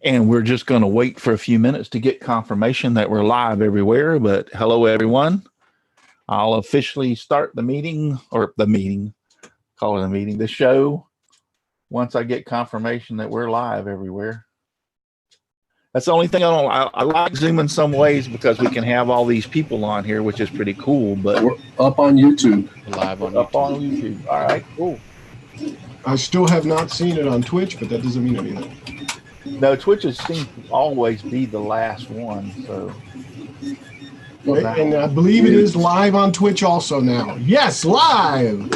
And we're just going to wait for a few minutes to get confirmation that we're live everywhere. But hello, everyone. I'll officially start the meeting, call it a meeting, the show, once I get confirmation that we're live everywhere. That's the only thing I like Zoom in some ways because we can have all these people on here, which is pretty cool. But we're up on YouTube. Live on up on YouTube. All right, cool. I still have not seen it on Twitch, but that doesn't mean anything. No, Twitch seems to always be the last one. So, and I believe it is live on Twitch also now. Yes, live.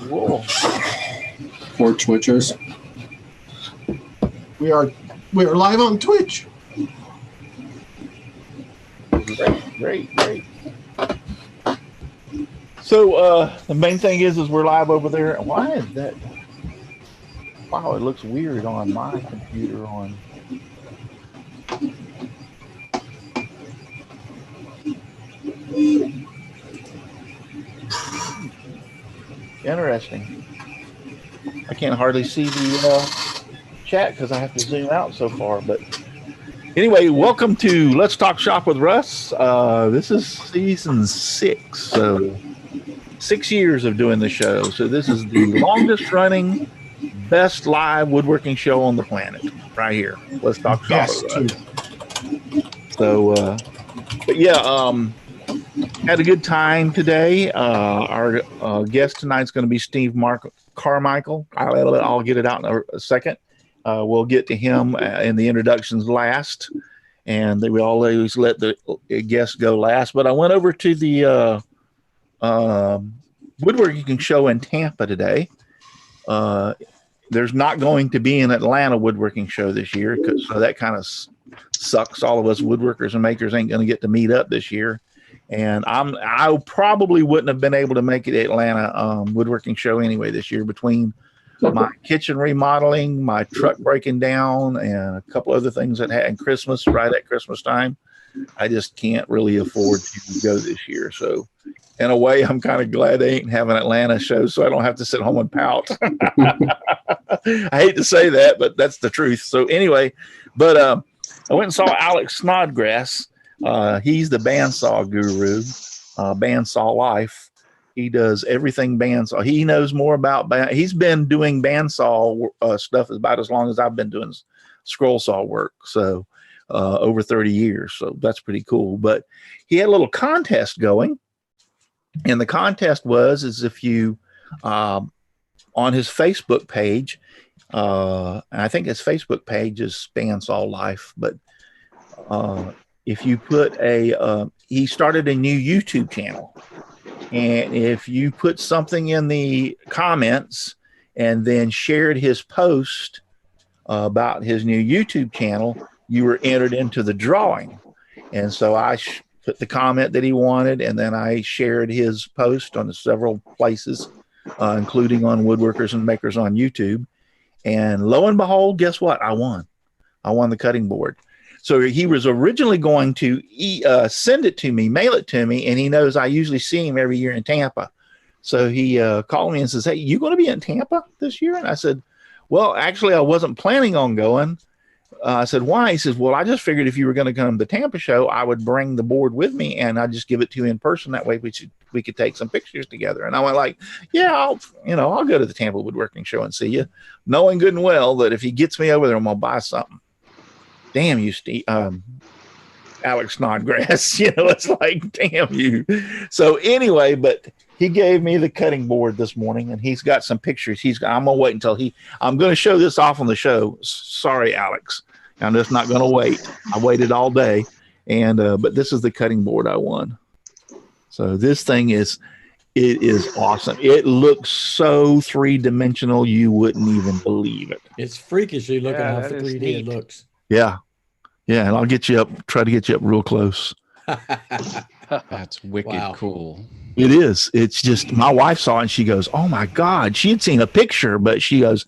Cool. For Twitchers, we are live on Twitch. Great. So the main thing is we're live over there. Why is that? Wow, it looks weird on my computer. Interesting. I can't hardly see the chat because I have to zoom out so far. But anyway, welcome to Let's Talk Shop with Russ. This is season 6, so 6 years of doing the show. So this is the longest running, best live woodworking show on the planet, right here. Let's Talk Shop with Russ. So, but yeah, had a good time today. Our guest tonight's going to be Steve Carmichael. I'll get it out in a second. We'll get to him in the introductions last, and we always let the guests go last. But I went over to the woodworking show in Tampa today. There's not going to be an Atlanta woodworking show this year, so that kind of sucks. All of us woodworkers and makers ain't going to get to meet up this year. And I probably wouldn't have been able to make it Atlanta woodworking show anyway this year, between my kitchen remodeling, my truck breaking down, and a couple other things that had in Christmas, right at Christmas time. I just can't really afford to go this year. So in a way, I'm kind of glad they ain't having an Atlanta show, so I don't have to sit home and pout. I hate to say that, but that's the truth. So anyway, but I went and saw Alex Snodgrass. He's the bandsaw guru, Bandsaw Life. He does everything bandsaw. He knows more about he's been doing bandsaw stuff about as long as I've been doing scroll saw work. So over 30 years. So that's pretty cool. But he had a little contest going, and the contest is if you on his Facebook page, and I think his Facebook page is Bandsaw Life, but if you put he started a new YouTube channel, and if you put something in the comments and then shared his post about his new YouTube channel, you were entered into the drawing. And so I put the comment that he wanted, and then I shared his post on several places, including on Woodworkers and Makers on YouTube. And lo and behold, guess what? I won. I won the cutting board. So he was originally going to send it to me, mail it to me, and he knows I usually see him every year in Tampa. So he called me and says, "Hey, you going to be in Tampa this year?" And I said, "Well, actually, I wasn't planning on going." I said, "Why?" He says, "Well, I just figured if you were going to come to the Tampa show, I would bring the board with me, and I'd just give it to you in person. That way we could take some pictures together." And I went like, "Yeah, I'll go to the Tampa Woodworking Show and see you," knowing good and well that if he gets me over there, I'm going to buy something. Damn you, Steve, Alex Snodgrass. It's like, damn you. So anyway, but he gave me the cutting board this morning, and he's got some pictures. I'm gonna wait until I'm gonna show this off on the show. Sorry, Alex, I'm just not gonna wait. I waited all day, and but this is the cutting board I won. So this thing is awesome. It looks so 3-dimensional you wouldn't even believe it. It's freakishly looking how 3D it looks. Yeah, and I'll try to get you up real close. That's wicked cool. It is. It's just, my wife saw it and she goes, "Oh my God." She had seen a picture, but she goes,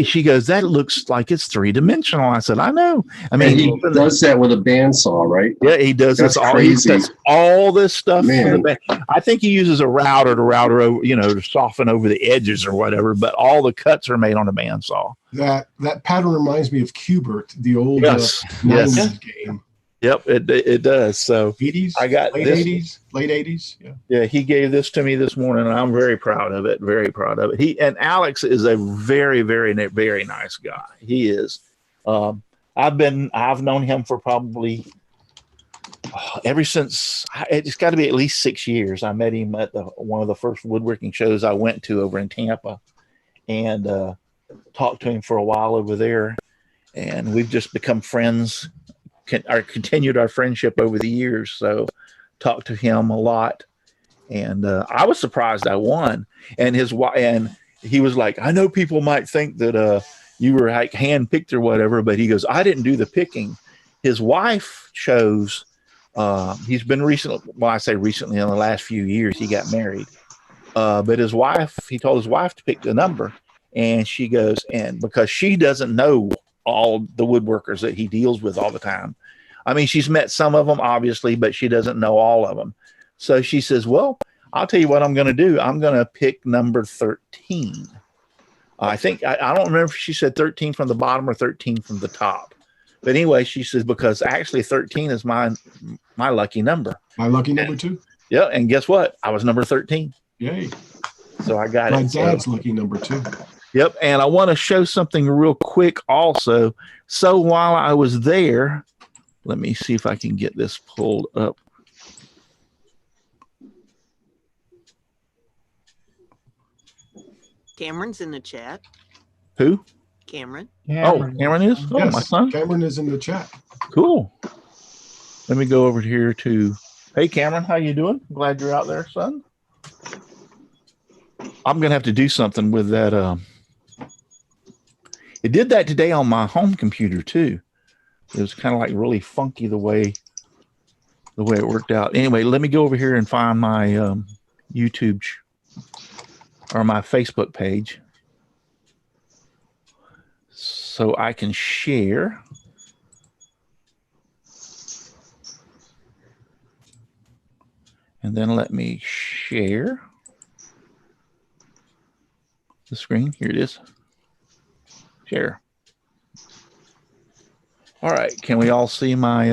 She goes, that looks like it's 3-dimensional. I said, I know. I And mean, he does that with a bandsaw, right? yeah, he does That's this all. crazy. He does all this stuff. Man. I think he uses a router over, to soften over the edges or whatever. But all the cuts are made on a bandsaw. That pattern reminds me of Cubert, the old Yes. 90s game. Yep, it does. So 80s, I got late this. 80s, late 80s. Yeah. Yeah, he gave this to me this morning, and I'm very proud of it. Very proud of it. And Alex is a very, very, very nice guy. He is. I've known him for probably ever since. It's got to be at least 6 years. I met him at one of the first woodworking shows I went to over in Tampa, and talked to him for a while over there, and we've just become friends. Continued our friendship over the years. So talked to him a lot, and I was surprised I won. And he was like, I know people might think that you were like handpicked or whatever, but he goes, I didn't do the picking. His wife chose. He's been recently. Well, I say recently, in the last few years, he got married. But his wife, he told his wife to pick the number, and she goes, and because she doesn't know all the woodworkers that he deals with all the time. I mean, she's met some of them, obviously, but she doesn't know all of them. So she says, well, I'll tell you what I'm going to do. I'm going to pick number 13. I think, I don't remember if she said 13 from the bottom or 13 from the top. But anyway, she says, because actually 13 is my lucky number. My lucky number too? Yeah, and guess what? I was number 13. Yay. So I got My it. dad's lucky number too. Yep, and I want to show something real quick also. So while I was there, let me see if I can get this pulled up. Cameron's in the chat. Who? Cameron. Oh, Cameron is? Oh, Yes, my son. Cameron is in the chat. Cool. Let me go over here to, hey, Cameron, how you doing? Glad you're out there, son. I'm going to have to do something with that. It did that today on my home computer too. It was kind of like really funky the way it worked out. Anyway, let me go over here and find my YouTube or my Facebook page so I can share. And then let me share the screen. Here it is. Share. All right. Can we all see my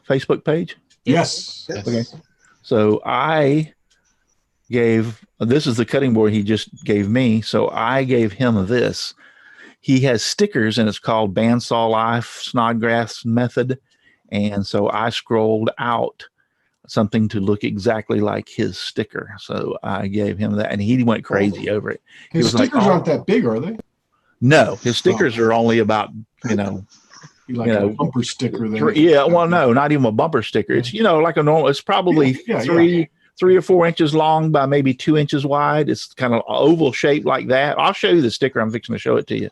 Facebook page? Yes. Okay. So I gave, this is the cutting board he just gave me. So I gave him this. He has stickers and it's called Bandsaw Life Snodgrass Method. And so I scrolled out something to look exactly like his sticker. So I gave him that and he went crazy over it. His stickers aren't that big, are they? No, his stickers are only about, a bumper sticker. Well, no, not even a bumper sticker. It's, like a normal, it's probably 3 or 4 inches long by maybe 2 inches wide. It's kind of oval shaped like that. I'll show you the sticker. I'm fixing to show it to you.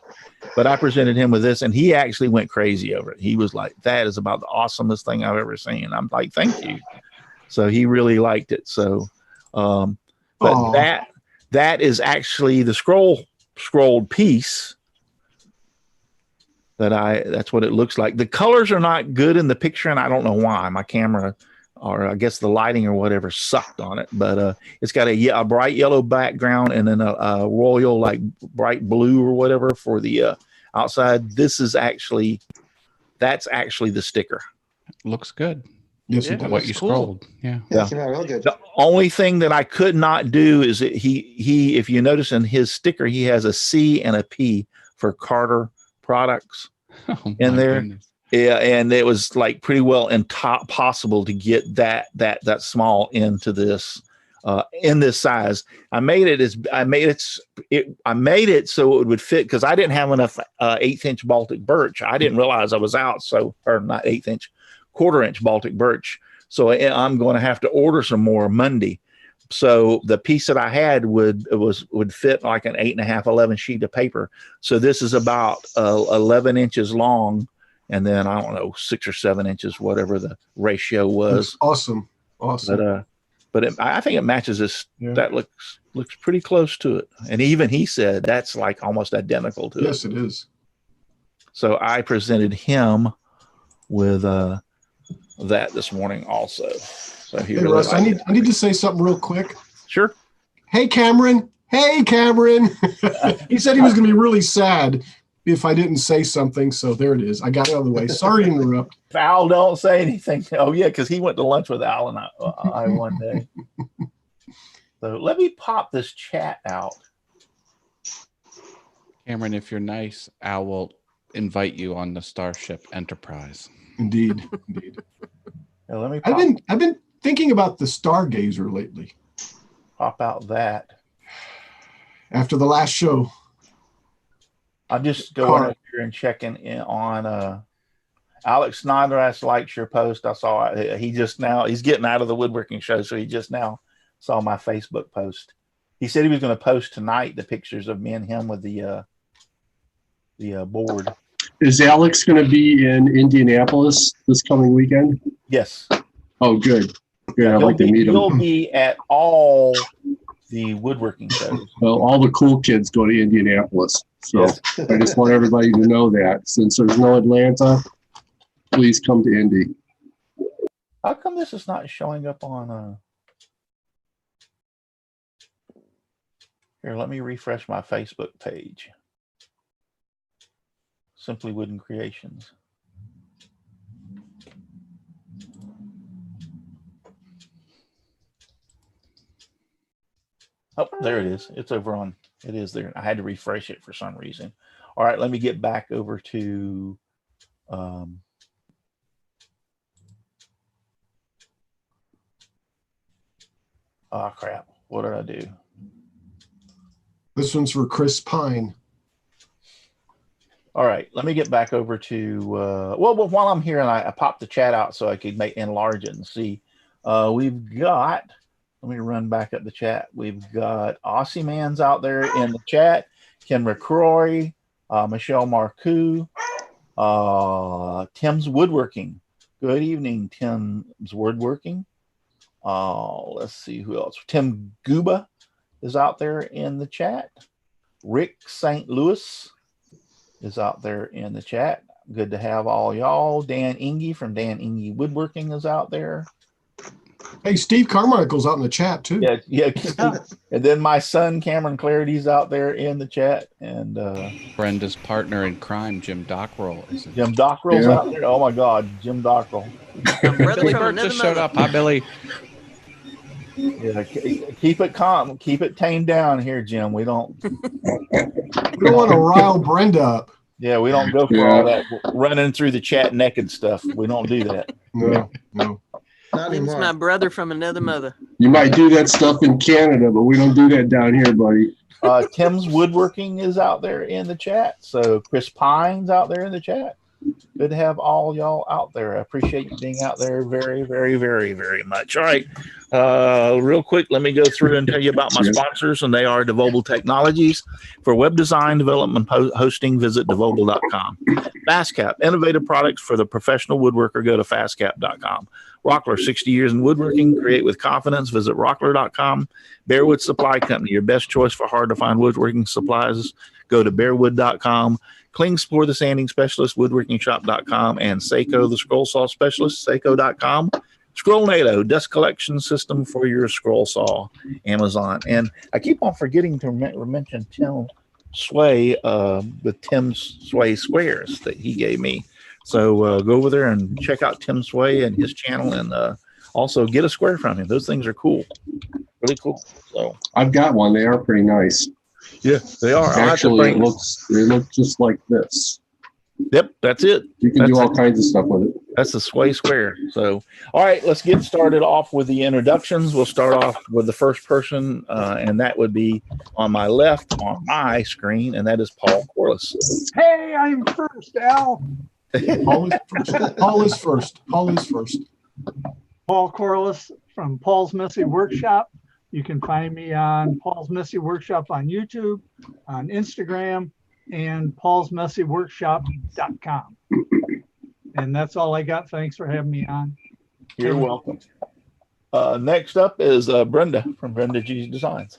But I presented him with this and he actually went crazy over it. He was like, that is about the awesomest thing I've ever seen. I'm like, thank you. So he really liked it. So, but that is actually the scrolled piece that's what it looks like. The colors are not good in the picture and I don't know why. My camera, or I guess the lighting or whatever, sucked on it, but it's got a bright yellow background and then a royal like bright blue or whatever for the outside. That's actually the sticker. Looks good. Yes, it does. What you scrolled. Yeah. Real good. The only thing that I could not do is that he if you notice in his sticker, he has a C and a P for Carter Products in there. Goodness. Yeah, and it was like pretty well possible to get that small into this in this size. I made it so it would fit because I didn't have enough 1/8-inch Baltic birch. I didn't realize I was out, or not 1/8-inch, 1/4-inch Baltic birch. So I'm going to have to order some more Monday. So the piece that I had would fit like an 8.5, 11 sheet of paper. So this is about 11 inches long. And then I don't know, 6 or 7 inches, whatever the ratio was. That's awesome. But but I think it matches this. Yeah. That looks pretty close to it. And even he said that's like almost identical to it. Yes, it is. So I presented him with that this morning also. So he Hey, really Russ, I liked need it. to say something real quick. Sure. Hey, Cameron. Hey, Cameron. He said he was going to be really sad if I didn't say something. So there it is. I got it out of the way. Sorry to interrupt. Al, don't say anything. Oh yeah, because he went to lunch with Al and I one day. So let me pop this chat out. Cameron, if you're nice, Al will invite you on the Starship Enterprise. Indeed. Indeed. Yeah, let me I've been thinking about the Stargazer lately pop out that. after the last show. I'm just going up here and checking in on Alex Snodgrass likes your post. I saw it. He's getting out of the woodworking show, so he just now saw my Facebook post. He said he was going to post tonight the pictures of me and him with the board. Is Alex going to be in Indianapolis this coming weekend? Yes. Oh, good. Good. I'd like to meet him. He'll be at all the woodworking shows. Well, all the cool kids go to Indianapolis. So Yes. I just want everybody to know that since there's no Atlanta, please come to Indy. How come this is not showing up on here? Let me refresh my Facebook page. Simply Wooden Creations. Oh, there it is. It's over on, it is there. I had to refresh it for some reason. All right, let me get back over to oh crap. What did I do? This one's for Chris Pine. All right, let me get back over to well, while I'm here and I popped the chat out so I could enlarge it and see. We've got, let me run back up the chat. We've got Aussie Man's out there in the chat, Ken McCrory, Michelle Marcoux, Tim's Woodworking. Good evening, Tim's Woodworking. Let's see who else. Tim Guba is out there in the chat. Rick St. Louis is out there in the chat. Good to have all y'all. Dan Inge from Dan Inge Woodworking is out there. Hey, Steve Carmichael's out in the chat too. Yeah. And then my son Cameron Clarity's out there in the chat, and Brenda's partner in crime, Jim Dockrell, is it? Jim Dockrell's out there. Oh my God, Jim Dockrell. Brother Billy from Bird another just showed mother. up. Hi, Billy. Yeah, keep it calm, keep it tamed down here, Jim. We don't want to rile Brenda up. Yeah, we don't go for all that running through the chat naked stuff. We don't do that. No. Not He's anymore. my brother from another mother. You might do that stuff in Canada, but we don't do that down here, buddy. Tim's Woodworking is out there in the chat. So Chris Pine's out there in the chat. Good to have all y'all out there. I appreciate you being out there very, very, very, very much. All right. Real quick, let me go through and tell you about my sponsors, and they are Devobel Technologies. For web design, development, hosting, visit devobel.com. FastCap, innovative products for the professional woodworker. Go to fastcap.com. Rockler, 60 years in woodworking. Create with confidence. Visit rockler.com. Bearwood Supply Company, your best choice for hard-to-find woodworking supplies. Go to bearwood.com. Klingspor, the sanding specialist, woodworkingshop.com, and Seiko, the scroll saw specialist, seiko.com. Scrollnado, dust collection system for your scroll saw, Amazon. And I keep on forgetting to mention Tim Sway with Tim's Sway Squares that he gave me. So go over there and check out Tim Sway and his channel, and also get a square from him. Those things are cool, really cool. So I've got one. They are pretty nice. Yeah, they are. Actually, they look just like this. Yep, that's it. You can do all kinds of stuff with it. That's the Sway Square. So, all right, let's get started off with the introductions. We'll start off with the first person, and that would be on my left on my screen, and that is Paul Corliss. Hey, I'm first, Al. Paul is first. Paul Corliss from Paul's Messy Workshop. You can find me on Paul's Messy Workshop on YouTube, on Instagram, and paulsmessyworkshop.com. And that's all I got. Thanks for having me on. You're welcome. Next up is Brenda from Brenda G's Designs.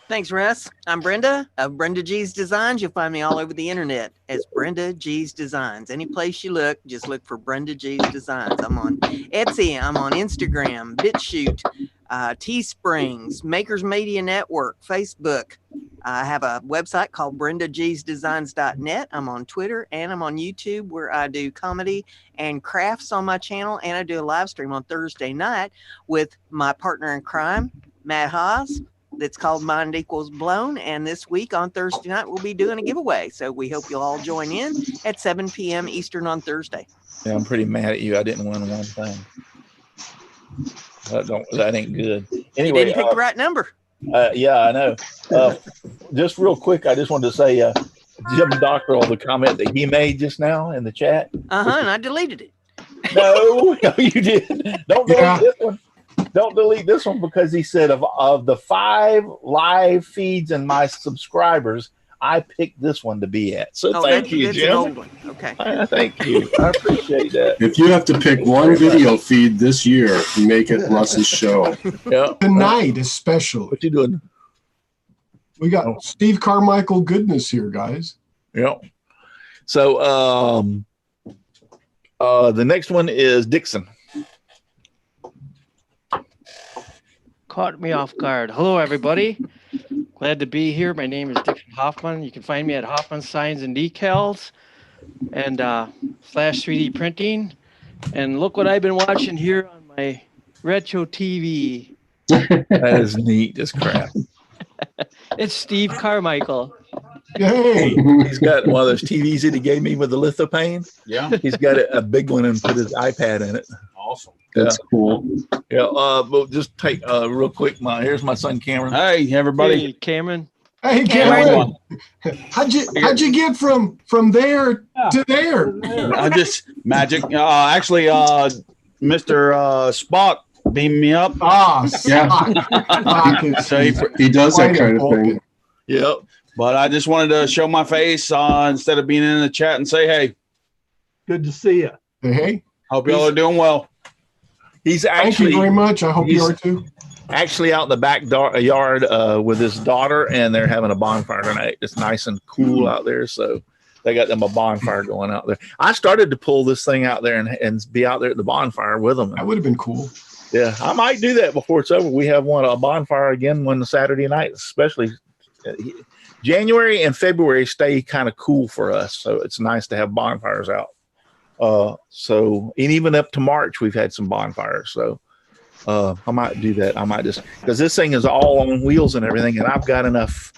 Thanks, Russ. I'm Brenda of Brenda G's Designs. You'll find me all over the internet as Brenda G's Designs. Any place you look, just look for Brenda G's Designs. I'm on Etsy. I'm on Instagram, BitChute, Teesprings, Makers Media Network, Facebook. I have a website called BrendaG'sDesigns.net. I'm on Twitter and I'm on YouTube where I do comedy and crafts on my channel. And I do a live stream on Thursday night with my partner in crime, Matt Haas. That's called Mind Equals Blown. And this week on Thursday night, we'll be doing a giveaway. So we hope you'll all join in at 7 p.m. Eastern on Thursday. Yeah, I'm pretty mad at you. I didn't win one thing. That ain't good. Anyway, You didn't pick the right number. Yeah, I know. Just real quick, I just wanted to say, Jim Dockrell, the comment that he made just now in the chat. And I deleted it. No, you didn't. Don't delete this one. Don't delete this one because he said of the 5 live feeds and my subscribers, I picked this one to be at. So thank you, that's Jim. An old one. Okay. Thank you. I appreciate that. If you have to pick one video feed this year, make it Russ's show. Yeah. Tonight, especially. What you doing? We got Steve Carmichael goodness here, guys. Yeah. So the next one is Dixon. Caught me off guard. Hello, everybody. Glad to be here. My name is Dixon Hoffman. You can find me at Hoffman Signs and Decals and Flash 3D Printing. And look what I've been watching here on my retro TV. That is neat as crap. It's Steve Carmichael. Hey, He's got one of those TVs that he gave me with the lithopane. Yeah. He's got a big one and put his iPad in it. Awesome. That's cool. Yeah. But just take real quick. Here's my son Cameron. Hey, everybody. Hey, Cameron. hey, Cameron. How'd you get from there to there? I just magic. Actually, Mr. Spock beamed me up. Yeah. So He does that kind of thing. Yep. But I just wanted to show my face instead of being in the chat and say, hey, Good to see you. Hey, hope y'all are doing well. He's thank you very actually much. I hope you are too. out in the back yard with his daughter, and they're having a bonfire tonight. It's nice and cool out there, so they got them a bonfire going out there. I started to pull this thing out there and be out there at the bonfire with them. That would have been cool. Yeah, I might do that before it's over. We have a bonfire again one Saturday night, especially January and February stay kind of cool for us, so it's nice to have bonfires out. And even up to March, we've had some bonfires. So I might do that. I might just, because this thing is all on wheels and everything, and I've got enough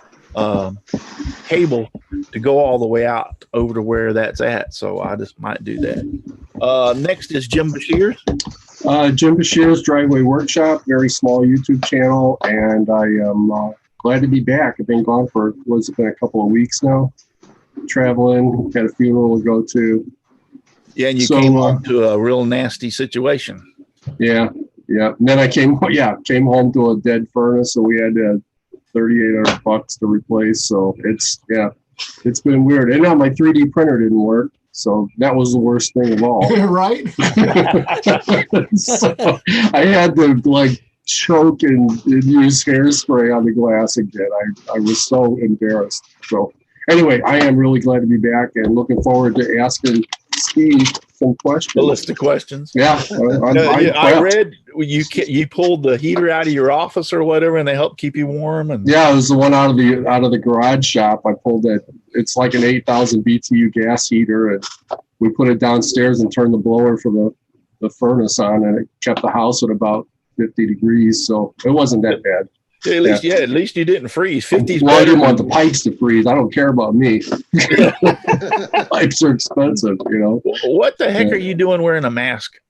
cable to go all the way out over to where that's at. So I just might do that. Next is Jim Bashir's. Jim Bashir's Driveway Workshop, very small YouTube channel, and I am glad to be back. I've been gone for, what's it been, a couple of weeks now, traveling, had a funeral to go to. Yeah, and you came home to a real nasty situation. Yeah. And then I came home to a dead furnace, so we had $3,800 to replace. So it's been weird. And now my 3D printer didn't work, so that was the worst thing of all. Right? So I had to choke and use hairspray on the glass again. I was so embarrassed. So anyway, I am really glad to be back and looking forward to asking Steve some questions. A list of questions. Yeah. I read you pulled the heater out of your office or whatever, and they helped keep you warm. And yeah, it was the one out of the garage shop. I pulled it. It's like an 8,000 BTU gas heater, and we put it downstairs and turned the blower for the furnace on, and it kept the house at about 50 degrees. So it wasn't that bad. At least you didn't freeze. 50's well, I didn't better. want the pipes to freeze. I don't care about me. Pipes are expensive, you know. What the heck are you doing wearing a mask?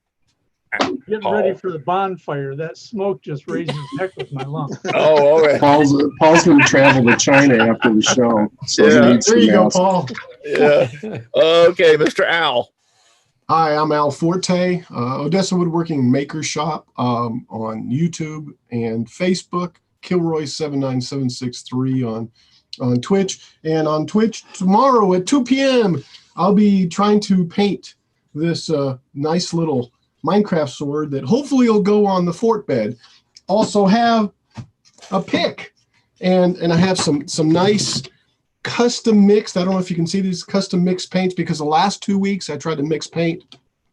Getting ready for the bonfire. That smoke just raises heck with my lungs. Oh, all right. Paul's going to travel to China after the show. So Yeah. he needs There some you go, masks. Paul. Yeah. Okay, Mr. Al. Hi, I'm Al Forte, Odessa Woodworking Maker Shop on YouTube and Facebook. Kilroy79763 on Twitch. And on Twitch tomorrow at 2 p.m., I'll be trying to paint this nice little Minecraft sword that hopefully will go on the fort bed. Also have a pick, and I have some nice custom mixed. I don't know if you can see these custom mixed paints, because the last 2 weeks I tried to mix paint.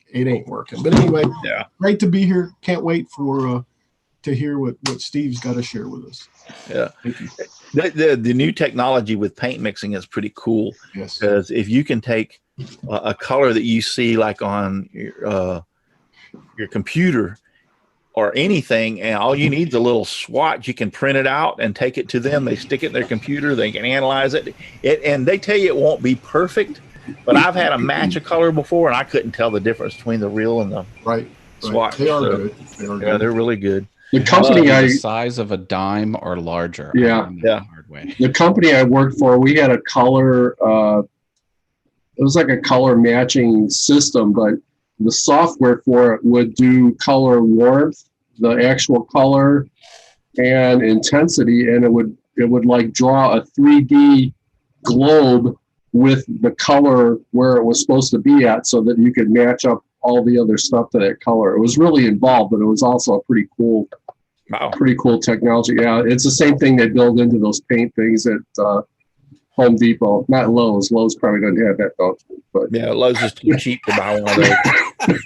It ain't working. But anyway, Yeah. Great to be here. Can't wait for to hear what Steve's got to share with us. Yeah. The new technology with paint mixing is pretty cool. Yes. Because if you can take a color that you see like on your computer or anything, and all you need is a little swatch, you can print it out and take it to them. They stick it in their computer. They can analyze it. And they tell you it won't be perfect, but I've had a match of color before, and I couldn't tell the difference between the real and the swatch. They are good. Yeah, they're really good. The company the size of a dime or larger. Yeah. Yeah. Hard way. The company I worked for, we had a color, it was like a color matching system, but the software for it would do color warmth, the actual color and intensity, and it would like draw a 3D globe with the color where it was supposed to be at, so that you could match up all the other stuff to that color. It was really involved, but it was also a pretty cool technology. Yeah, it's the same thing they build into those paint things at Home Depot, not Lowe's. Lowe's probably doesn't have that though. But yeah, Lowe's is too cheap to buy one of those.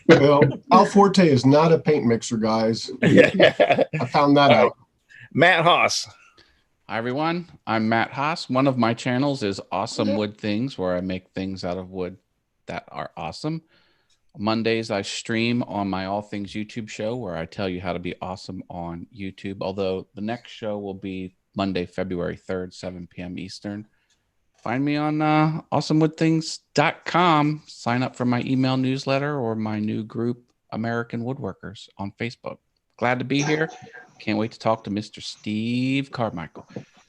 Well, Alforte is not a paint mixer, guys. Yeah. I found that out. Matt Haas. Hi, everyone. I'm Matt Haas. One of my channels is Awesome Wood Things, where I make things out of wood that are awesome. Mondays, I stream on my All Things YouTube show, where I tell you how to be awesome on YouTube. Although the next show will be Monday, February 3rd, 7 p.m. Eastern. Find me on awesomewoodthings.com. Sign up for my email newsletter or my new group, American Woodworkers, on Facebook. Glad to be here. Can't wait to talk to Mr. Steve Carmichael.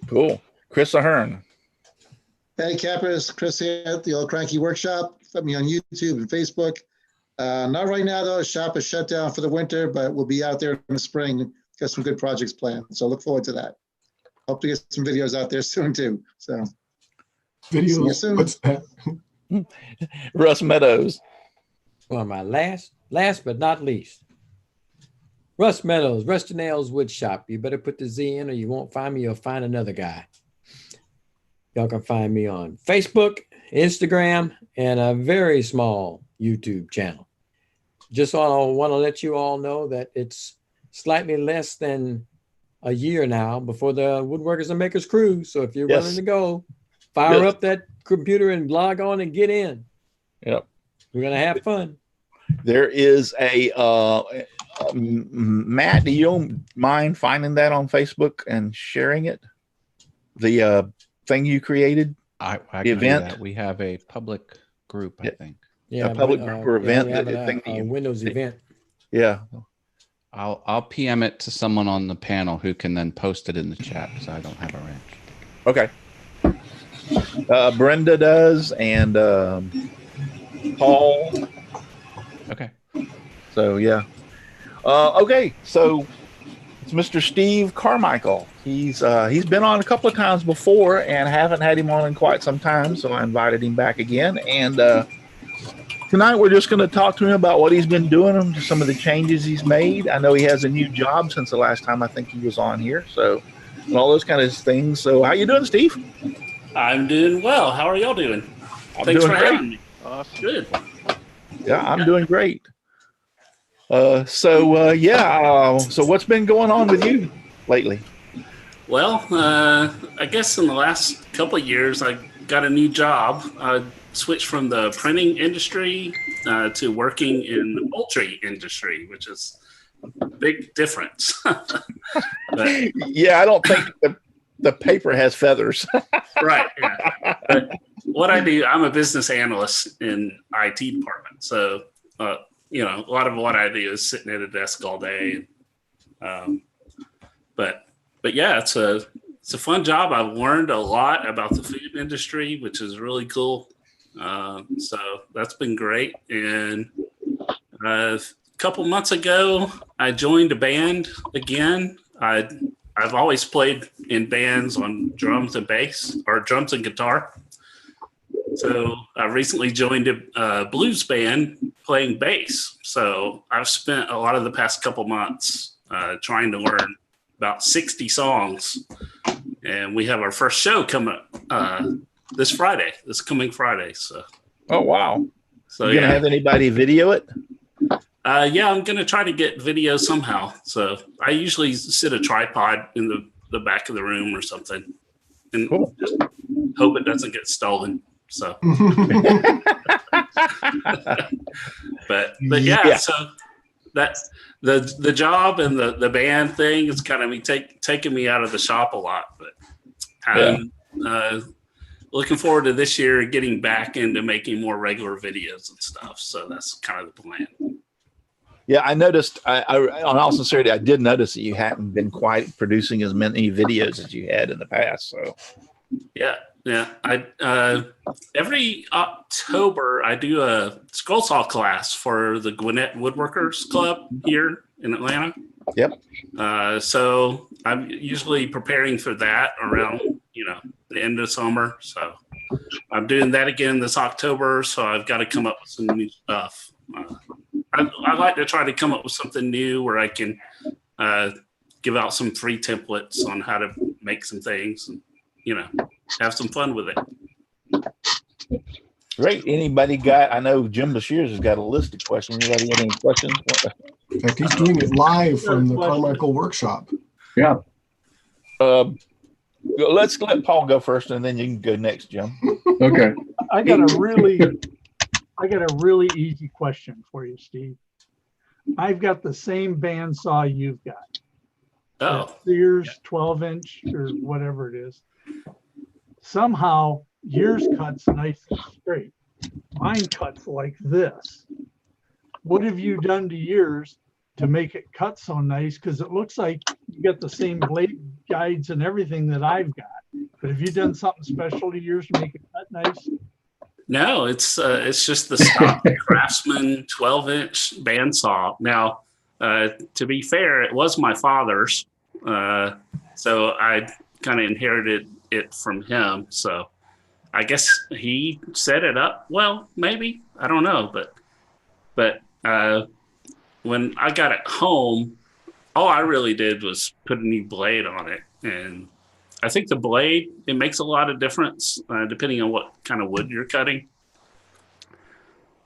Cool. Chris Ahern. Hey, Cappers. Chris here at the Old Cranky Workshop. Find me on YouTube and Facebook. Not right now, though. The shop is shut down for the winter, but we'll be out there in the spring. Got some good projects planned. So look forward to that. Hope to get some videos out there soon, too. So videos. What's that? Russ Meadows. Well, my last but not least. Russ Meadows, Rusty Nails Wood Shop. You better put the Z in or you won't find me. You'll find another guy. Y'all can find me on Facebook, Instagram, and a very small YouTube channel. Just want to let you all know that it's slightly less than a year now before the Woodworkers and Makers Cruise. So if you're willing to go, fire up that computer and log on and get in. Yep. We're going to have fun. There is a Matt, do you mind finding that on Facebook and sharing it? The thing you created? I the event? That. We have a public group, I think. Yeah, a public group or event. We have a Windows event. Yeah. I'll PM it to someone on the panel who can then post it in the chat, because I don't have a wrench. Okay. Brenda does, and Paul. Okay. So yeah. Okay, so it's Mr. Steve Carmichael. He's been on a couple of times before, and haven't had him on in quite some time, so I invited him back again. And tonight we're just going to talk to him about what he's been doing, some of the changes he's made. I know he has a new job since the last time I think he was on here, so and all those kind of things. So how you doing, Steve? I'm doing well. How are y'all doing? Thanks for having me. Awesome. Good. Yeah, I'm doing great. So what's been going on with you lately? Well, I guess in the last couple of years, I got a new job. I switched from the printing industry to working in the poultry industry, which is a big difference. But, yeah, I don't think the paper has feathers. Right. Yeah. But what I do, I'm a business analyst in IT department. So, a lot of what I do is sitting at a desk all day. But yeah, it's a fun job. I've learned a lot about the food industry, which is really cool. So that's been great. And a couple months ago, I joined a band again. I've always played in bands on drums and bass, or drums and guitar. So I recently joined a blues band playing bass. So I've spent a lot of the past couple months trying to learn about 60 songs. And we have our first show coming up this coming Friday. So. Oh, wow. So you gonna have anybody video it? Yeah, I'm gonna try to get video somehow. So I usually sit a tripod in the back of the room or something, and just hope it doesn't get stolen. So, but yeah, so that the job and the band thing is kind of taking me out of the shop a lot. But I'm looking forward to this year getting back into making more regular videos and stuff. So that's kind of the plan. Yeah, I noticed. On all sincerity, I did notice that you haven't been quite producing as many videos as you had in the past. So, yeah. I every October I do a scroll saw class for the Gwinnett Woodworkers Club here in Atlanta. Yep. So I'm usually preparing for that around the end of summer. So I'm doing that again this October. So I've got to come up with some new stuff. I like to try to come up with something new where I can give out some free templates on how to make some things and, have some fun with it. Great. Anybody got, I know Jim Bashir has got a list of questions. Anybody have any questions? In fact, he's doing it live from the Carmichael Workshop. Yeah. Let's let Paul go first and then you can go next, Jim. Okay. I got a really easy question for you, Steve. I've got the same bandsaw you've got. Oh. Sears 12-inch or whatever it is. Somehow yours cuts nice and straight. Mine cuts like this. What have you done to yours to make it cut so nice? Because it looks like you got the same blade guides and everything that I've got. But have you done something special to yours to make it cut nice? No, it's just the stock Craftsman 12-inch bandsaw. Now, to be fair, it was my father's, so I kind of inherited it from him. So I guess he set it up. Well, maybe, I don't know, but when I got it home, all I really did was put a new blade on it, and I think the blade, it makes a lot of difference depending on what kind of wood you're cutting.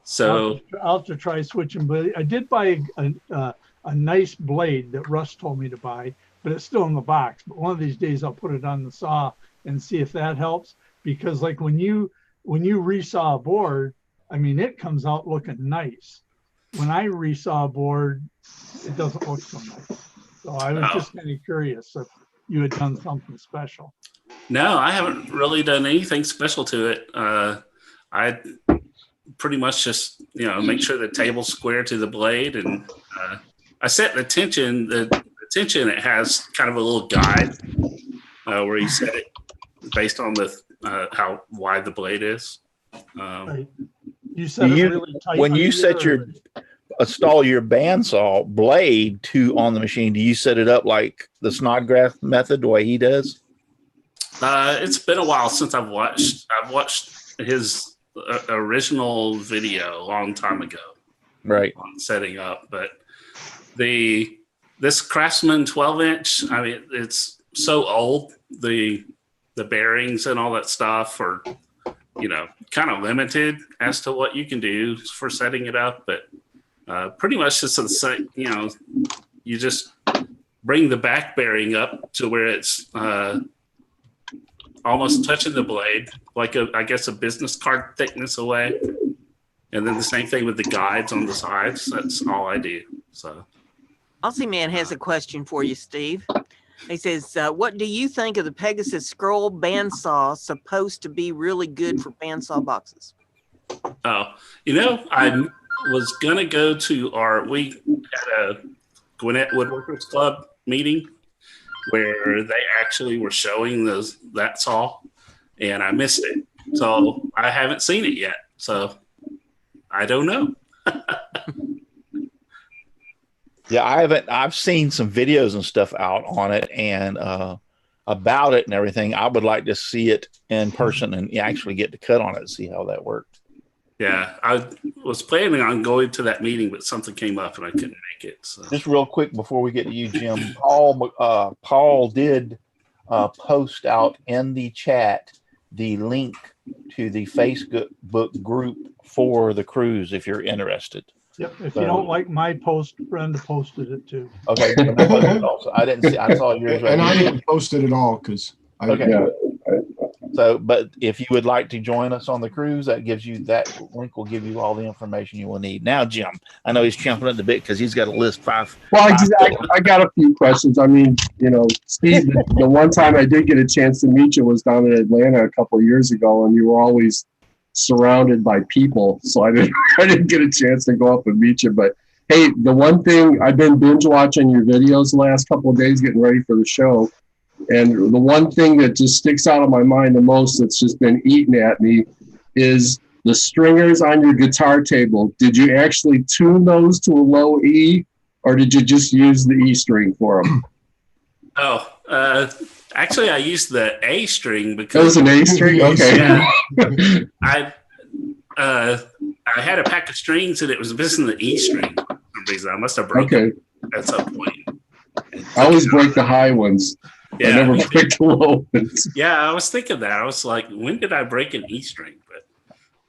So I'll have to try switching, but I did buy a nice blade that Russ told me to buy, but it's still in the box. But one of these days I'll put it on the saw and see if that helps. Because like when you resaw a board, I mean, it comes out looking nice. When I resaw a board, it doesn't look so nice. So I was just kind of curious if you had done something special. No, I haven't really done anything special to it. I pretty much just, make sure the table's square to the blade, and I set the tension. The tension, it has kind of a little guide where you set it based on the how wide the blade is. Right. You set it really tight. When you install your bandsaw blade on the machine, do you set it up like the Snodgrass method, the way he does? It's been a while since I've watched his original video a long time ago, right, on setting up. But this Craftsman 12-inch, I mean, it's so old. The bearings and all that stuff are, kind of limited as to what you can do for setting it up. But pretty much just the same, you just bring the back bearing up to where it's almost touching the blade, like I guess a business card thickness away. And then the same thing with the guides on the sides. That's all I do. So, Aussie Man has a question for you, Steve. He says, what do you think of the Pegasus Scroll bandsaw supposed to be really good for bandsaw boxes? Oh, I was going to go to we had a Gwinnett Woodworkers Club meeting where they actually were showing that saw, and I missed it. So I haven't seen it yet. So I don't know. Yeah, I haven't. I've seen some videos and stuff out on it, and about it and everything. I would like to see it in person and actually get to cut on it and see how that worked. Yeah, I was planning on going to that meeting, but something came up and I couldn't make it. So. Just real quick before we get to you, Jim, Paul did post out in the chat the link to the Facebook group for the cruise if you're interested. Yep. If you don't like my post, Brenda posted it too. Okay. I didn't see. I saw yours. And I didn't post it at all because. Okay. Yeah. So, but if you would like to join us on the cruise, that link will give you all the information you will need. Now, Jim, I know he's chomping at the bit because he's got a list five. Well, I got a few questions. I mean, Steve, the one time I did get a chance to meet you was down in Atlanta a couple of years ago, and you were always surrounded by people, so I didn't get a chance to go up and meet you. But hey, the one thing I've been binge watching your videos the last couple of days, getting ready for the show. And the one thing that just sticks out of my mind the most that's just been eating at me is the stringers on your guitar table. Did you actually tune those to a low E, or did you just use the E string for them? Oh, actually, I used the A string because that was an A string. Okay. Yeah, I had a pack of strings and it was missing the E string for some reason. I must have broken it at some point. I always break the high ones. Yeah, I never break the low ones. Yeah, I was thinking that. I was like, when did I break an E string?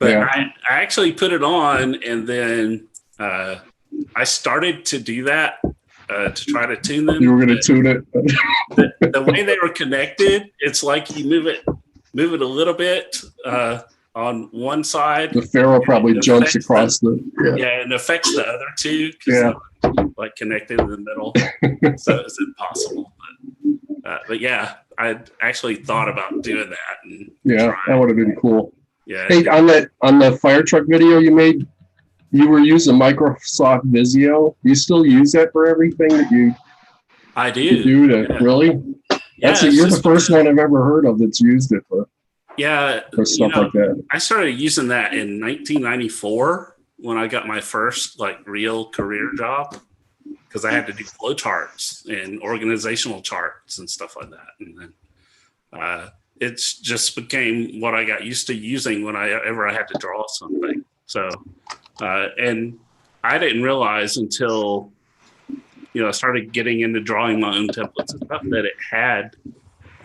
But Yeah. I actually put it on, and then I started to do that to try to tune them. You were going to tune it. The way they were connected, it's like you move it a little bit on one side. The ferrule probably jumps across and affects the other two because they're like connected in the middle. So it's impossible. But yeah, I actually thought about doing that. And that would have been cool. Yeah. Hey, on the fire truck video you made, you were using Microsoft Visio. Do you still use that for everything that you? I do. You do it really? Yeah, you're the first one I've ever heard of that's used it for. Yeah, for stuff like that. I started using that in 1994 when I got my first real career job. Because I had to do flow charts and organizational charts and stuff like that. And then it's just became what I got used to using whenever I had to draw something. So, and I didn't realize until, I started getting into drawing my own templates and stuff that it had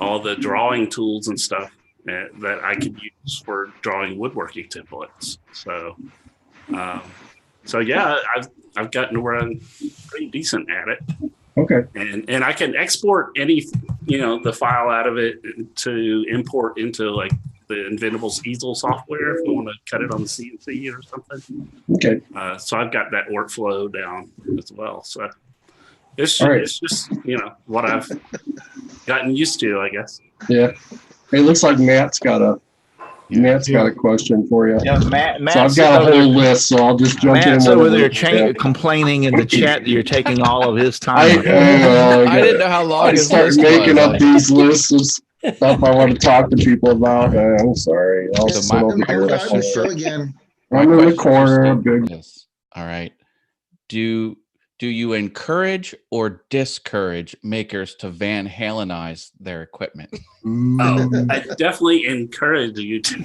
all the drawing tools and stuff that I could use for drawing woodworking templates. So yeah, I've gotten to where I'm pretty decent at it. Okay. And I can export any, the file out of it to import into the Inventables easel software if you want to cut it on the CNC or something. Okay. So I've got that workflow down as well. So it's just, what I've gotten used to, I guess. Yeah. It looks like Matt's got a question for you. Yeah, Matt. So I've got a whole list, so I'll just jump in. Matt's over there complaining in the chat that you're taking all of his time. I didn't know how long I start making up these lists of stuff I want to talk to people about. I'm sorry. I'll sit over here. I'm in the corner. Yes. All right. Do you encourage or discourage makers to Van Halenize their equipment? Oh, I definitely encourage you to.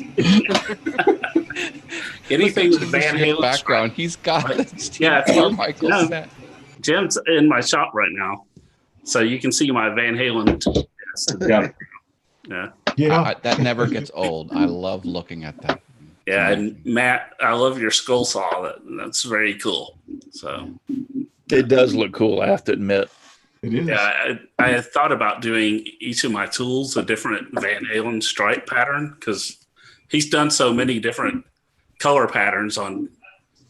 Anything with Van Halen background, he's got it. Yeah, Carmichael set. Jim's in my shop right now, so you can see my Van Halen. Yeah. That never gets old. I love looking at that. Yeah, and Matt, I love your skull saw. That's very cool. So. It does look cool, I have to admit. It is. Yeah, I had thought about doing each of my tools a different Van Halen stripe pattern because he's done so many different color patterns on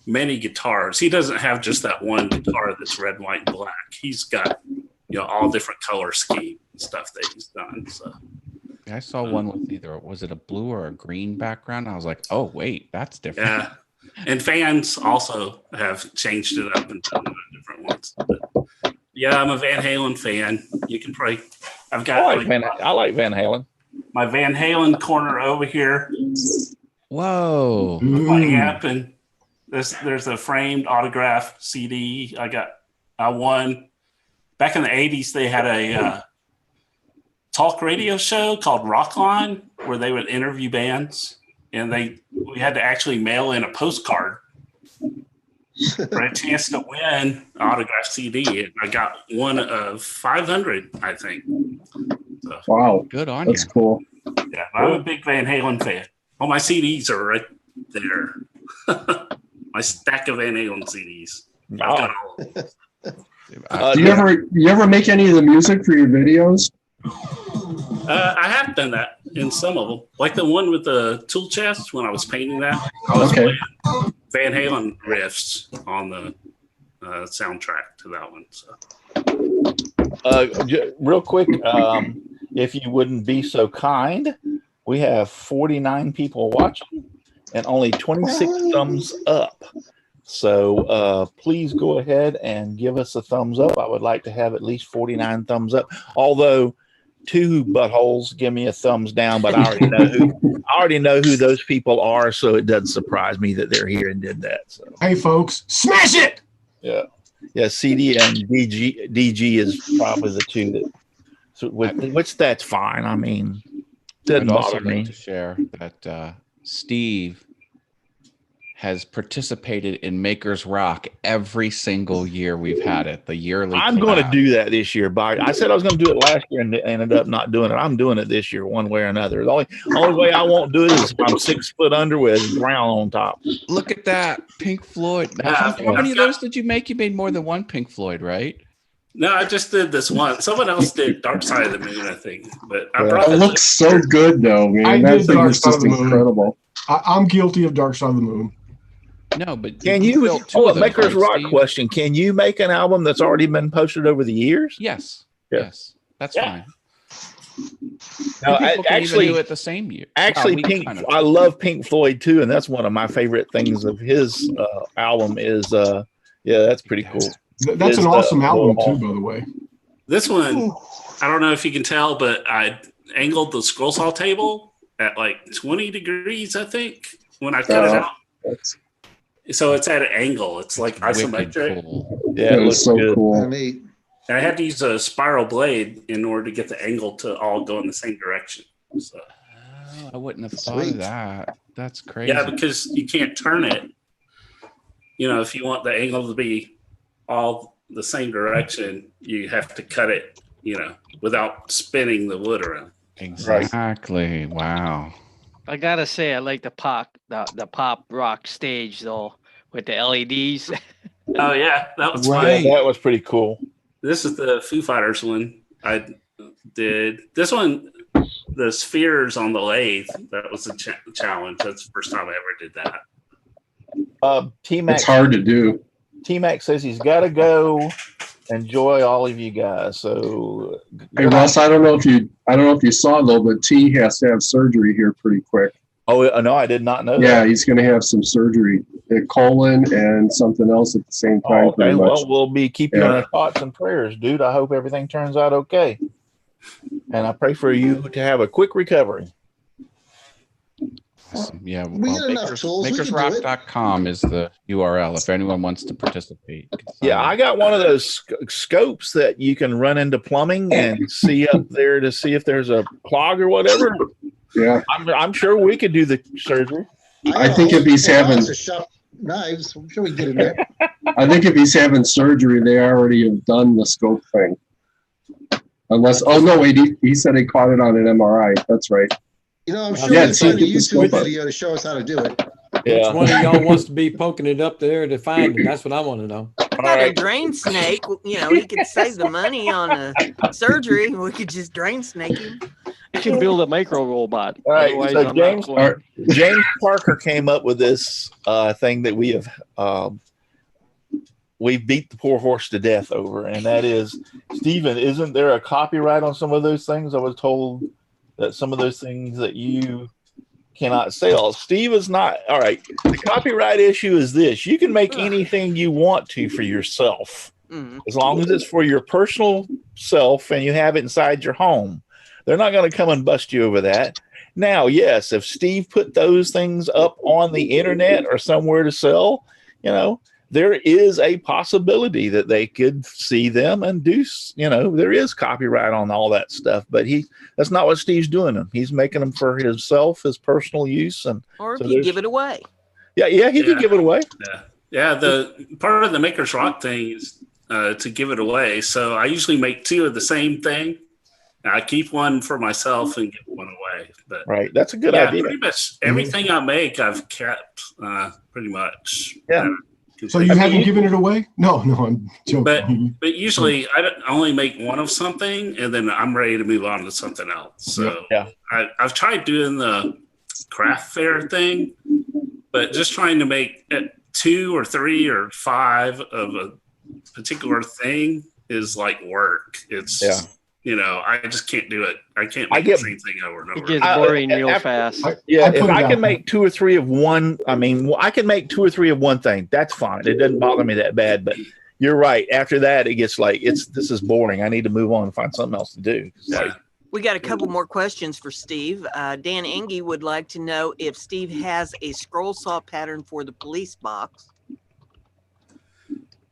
many guitars. He doesn't have just that one guitar that's red, white, and black. He's got all different color scheme and stuff that he's done. So I saw one with either was it a blue or a green background? I was like, oh wait, that's different. Yeah. And fans also have changed it up and done different ones. But yeah, I'm a Van Halen fan. You can probably. I've got. I like Van Halen. My Van Halen corner over here. Whoa! My amp and there's a framed autograph CD. I won back in the '80s. They had a talk radio show called Rock On, where they would interview bands, and we had to actually mail in a postcard for a chance to win an autographed CD. And I got one of 500, I think. So, Wow. Good on That's you. cool. yeah, I'm a big Van Halen fan. All my CDs are right there. My stack of Van Halen CDs. I've got all of them. Do you ever make any of the music for your videos? I have done that in some of them, like the one with the tool chest. When I was painting that, I was Okay. playing Van Halen riffs on the soundtrack to that one. So. Real quick, if you wouldn't be so kind, we have 49 people watching and only 26 thumbs up. So please go ahead and give us a thumbs up. I would like to have at least 49 thumbs up. Although 2 buttholes give me a thumbs down, but I already know who those people are, so it doesn't surprise me that they're here and did that. So Hey, folks, smash it! yeah, CD and DG is probably the 2 that. So which that's fine. I mean, doesn't I'd also bother me. like to share that Steve has participated in Makers Rock every single year we've had it. The yearly. I'm going to collab. do that this year. I said I was going to do it last year and ended up not doing it. I'm doing it this year, one way or another. The only way I won't do it is if I'm 6 foot under with ground on top. Look at that, Pink Floyd. Yeah, How many of those did you make? You made more than one Pink Floyd, right? No, I just did this one. Someone else did Dark Side of the Moon, I think. But I brought It this looks so good, though, man. I That did thing Dark is Side just of the Moon. incredible. I'm guilty of Dark Side of the Moon. No, but Can you? built 2 Oh, of those, Maker's right, Rock Steve? question. Can you make an album that's already been posted over the years? Yes. Yeah. Yes. That's Yeah. fine. No, People can actually, even do it the same year. Actually, We Pink. kind of- I love Pink Floyd too, and that's one of my favorite things of his album. Is that's pretty cool. That's Is an awesome album, Wall. too, by the way. This one, I don't know if you can tell, but I angled the scroll saw table at like 20 degrees, I think, when I cut it out. So it's at an angle. It's like wicked isometric. cool. Yeah, That it is looks so good. cool. Neat. And I had to use a spiral blade in order to get the angle to all go in the same direction. So, Oh, I wouldn't have thought Sweet. of that. That's crazy. yeah, because you can't turn it. You know, if you want the angle to be all the same direction, you have to cut it, without spinning the wood around. Exactly. Wow. I gotta say, I like the pop rock stage though, with the LEDs. Oh, yeah, that was Right. fun. That was pretty cool. This is the Foo Fighters one I did. This one, the spheres on the lathe, that was a challenge. That's the first time I ever did that. T-Mac. It's hard to do. T-Mac says he's got to go. Enjoy all of you guys. So, Hey, Russ, I don't know if you saw though, but T has to have surgery here pretty quick. oh no, I did not know Yeah, that. he's going to have some surgery, a colon and something else at the same time. Oh, okay, pretty much. well, we'll be keeping you in Yeah. our thoughts and prayers, dude. I hope everything turns out okay, and I pray for you to have a quick recovery. Awesome. Yeah. We got enough tools. We can do it. Makersrock.com is the URL if anyone wants to participate. you can sign Yeah, up. I got one of those scopes that you can run into plumbing and see up there to see if there's a clog or whatever. Yeah, I'm sure we could do the surgery. I think if he's having- To shop knives, I'm sure we can get in there. I think if he's having surgery, they already have done the scope thing. Unless, oh no, wait, he said he caught it on an MRI. That's right. I'm sure Yeah, we can see, find a get the YouTube scope up. video to show us how to do it. Yeah. Which one of y'all wants to be poking it up there to find it? That's what I want to know. I got a drain snake. We could save the money on a surgery. We could just drain snake him. You can build a micro robot. All right, Otherwise, so I'm not James- going. All right. James Parker came up with this thing that we have we beat the poor horse to death over, and that is, Stephen, isn't there a copyright on some of those things? I was told that some of those things that you cannot sell. Steve is not. All right, the copyright issue is this: you can make anything you want to for yourself, as long as it's for your personal self and you have it inside your home. They're not going to come and bust you over that. Now, yes, if Steve put those things up on the internet or somewhere to sell, there is a possibility that they could see them and do, there is copyright on all that stuff, but that's not what Steve's doing them. He's making them for himself, his personal use. Or if you give it away. Yeah, he could give it away. Yeah. The part of the Maker's Rock thing is to give it away. So I usually make 2 of the same thing. I keep one for myself and give one away. But right, that's a good idea. Pretty much everything I make, I've kept pretty much. Yeah. So you haven't given it away? No, I'm joking. But usually I only make one of something, and then I'm ready to move on to something else. So I've tried doing the craft fair thing, but just trying to make 2 or 3 or 5 of a particular thing is like work. It's I just can't do it. I can't make the same thing over and over. It gets boring real fast. If I can make 2 or 3 of one, I can make 2 or 3 of one thing. That's fine. It doesn't bother me that bad. But you're right. After that, it gets like this is boring. I need to move on and find something else to do. We got a couple more questions for Steve. Dan Engie would like to know if Steve has a scroll saw pattern for the police box.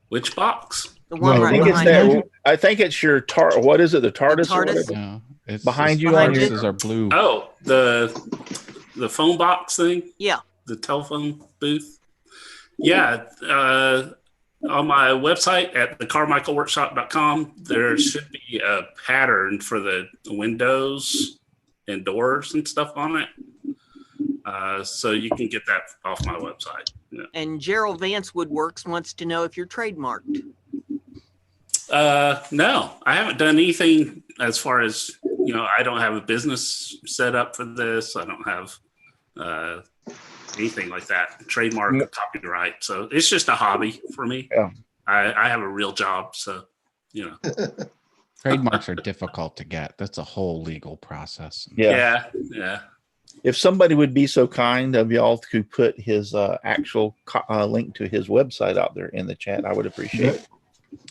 Which box? The one behind you. I think it's your what is it? The TARDIS? No, it's behind you. TARDISes are blue. Oh, the phone box thing. Yeah. The telephone booth. Yeah. On my website at thecarmichaelworkshop.com, there should be a pattern for the windows and doors and stuff on it. So you can get that off my website. Yeah. And Gerald Vance Woodworks wants to know if you're trademarked. No, I haven't done anything as far as, I don't have a business set up for this. I don't have anything like that, trademark, copyright. So it's just a hobby for me. Yeah. I have a real job. So, Trademarks are difficult to get. That's a whole legal process. Yeah. If somebody would be so kind of y'all to put his actual link to his website out there in the chat, I would appreciate it.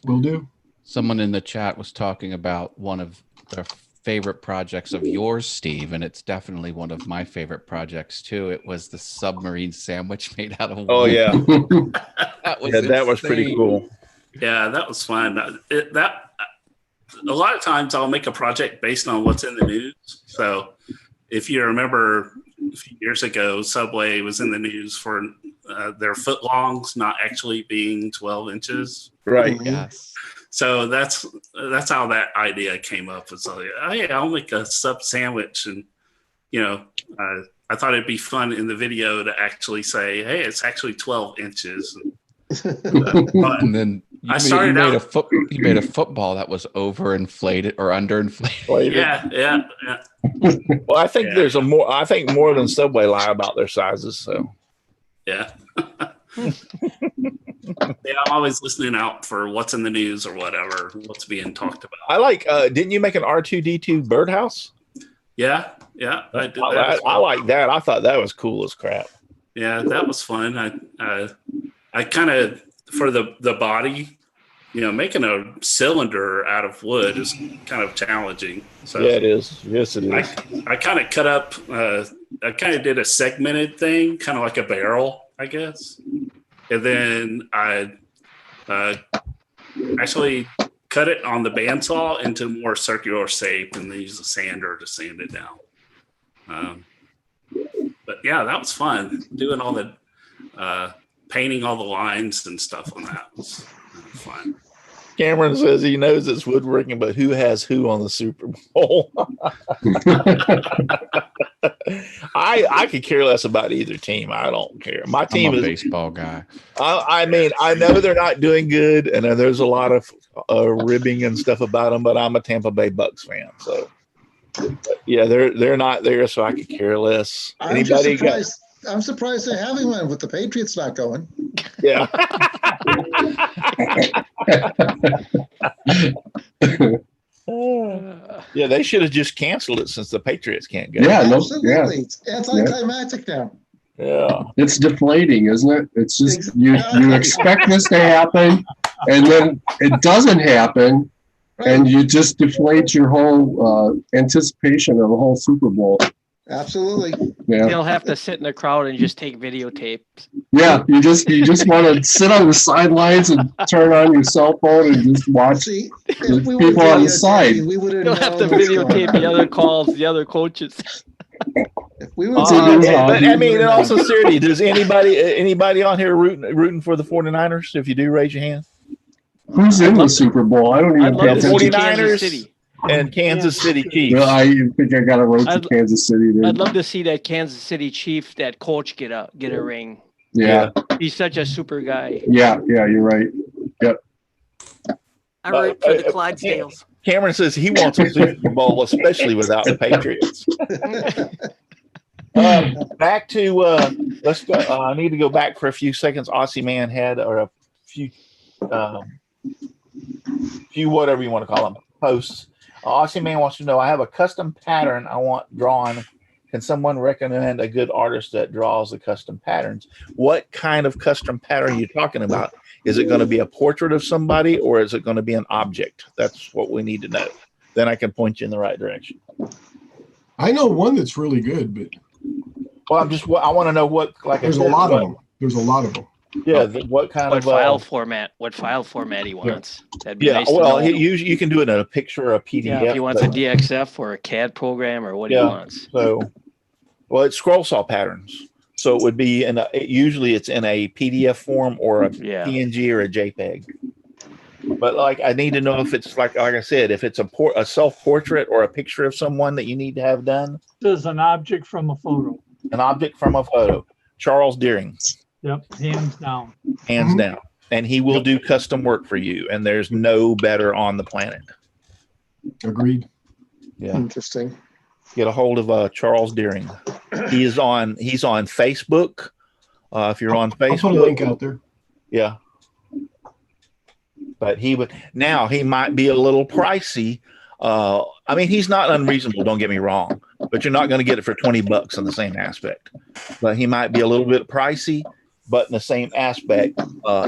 Will do. Someone in the chat was talking about one of their favorite projects of yours, Steve, and it's definitely one of my favorite projects too. It was the submarine sandwich made out of wood. Oh yeah. that was pretty cool. Yeah, that was fun. A lot of times I'll make a project based on what's in the news. So if you remember a few years ago, Subway was in the news for their footlongs not actually being 12 inches. Right. Yes. So that's how that idea came up. It's like, I'll make a sub sandwich, and I thought it'd be fun in the video to actually say, hey, it's actually 12 inches. And then you made a football that was overinflated or underinflated. Yeah. Well, I think there's more than Subway lie about their sizes. So yeah. Yeah, I'm always listening out for what's in the news or whatever, what's being talked about. I like. Didn't you make an R2D2 birdhouse? Yeah, I did that. I like that. I thought that was cool as crap. Yeah, that was fun. I kind of, for the body, making a cylinder out of wood is kind of challenging. So yeah, it is. Yes, it is. I kind of cut up. I kind of did a segmented thing, kind of like a barrel, I guess. And then I actually cut it on the bandsaw into more circular shape, and then use a sander to sand it down. But yeah, that was fun. Doing all the painting all the lines and stuff on that was fun. Cameron says he knows it's woodworking, but who has who on the Super Bowl? I could care less about either team. I don't care. My team is a baseball guy. I mean, I know they're not doing good, and there's a lot of ribbing and stuff about them. But I'm a Tampa Bay Bucks fan, so yeah, they're not there, so I could care less. I'm surprised they're having one with the Patriots not going. Yeah. Yeah, they should have just canceled it since the Patriots can't go. Yeah, absolutely. It's anticlimactic now. Yeah, it's deflating, isn't it? It's just you expect this to happen, and then it doesn't happen, and you just deflate your whole anticipation of the whole Super Bowl. Absolutely. Yeah. They'll have to sit in the crowd and just take videotapes. Yeah. You just want to sit on the sidelines and turn on your cell phone and just watch See, the if we people were on the side. videotaping, we would have You'll have to known what's going videotape the on. other calls, the other coaches. If we were But, I mean, in all sincerity, does anybody on here rooting for the 49ers? If you do, raise your hand. Who's in the Super Bowl? I don't I'd even love pay to see attention. Kansas 49ers City. and Kansas City Chiefs. Well, I think I got to road to I'd- Kansas City. There. I'd love to see that Kansas City Chief, that coach, get a ring. Yeah. He's such a super guy. Yeah. You're right. I root for the Clydesdales. Cameron says he wants a Super Bowl, especially without the Patriots. Back to let's go. I need to go back for a few seconds. Aussie Man had a few whatever you want to call them posts. Aussie Man wants to know, I have a custom pattern I want drawn. Can someone recommend a good artist that draws the custom patterns? What kind of custom pattern are you talking about? Is it going to be a portrait of somebody, or is it going to be an object? That's what we need to know. Then I can point you in the right direction. I know one that's really good, but Well, I want to know what, like, there's a lot of them. There's a lot of them. Yeah, what kind What of file format? What file format he wants? That'd be Yeah, nice to well, know. you can do it in a picture or a PDF. Yeah, if he wants a but- DXF or a CAD program or what he wants. So, well, it's scroll saw patterns. So it would be usually it's in a PDF form or a PNG or a JPEG. But like, I need to know if it's like I said, if it's a self-portrait or a picture of someone that you need to have done. There's an object from a photo. An object from a photo. Charles Deering. Yep, hands down. Hands down. And he will do custom work for you. And there's no better on the planet. Agreed. Yeah. Interesting. Get a hold of Charles Deering. He's on Facebook. If you're on Facebook, I'll put a link out there. Yeah. But he might be a little pricey. I mean, he's not unreasonable, don't get me wrong, but you're not going to get it for $20 in the same aspect. But he might be a little bit pricey, but in the same aspect,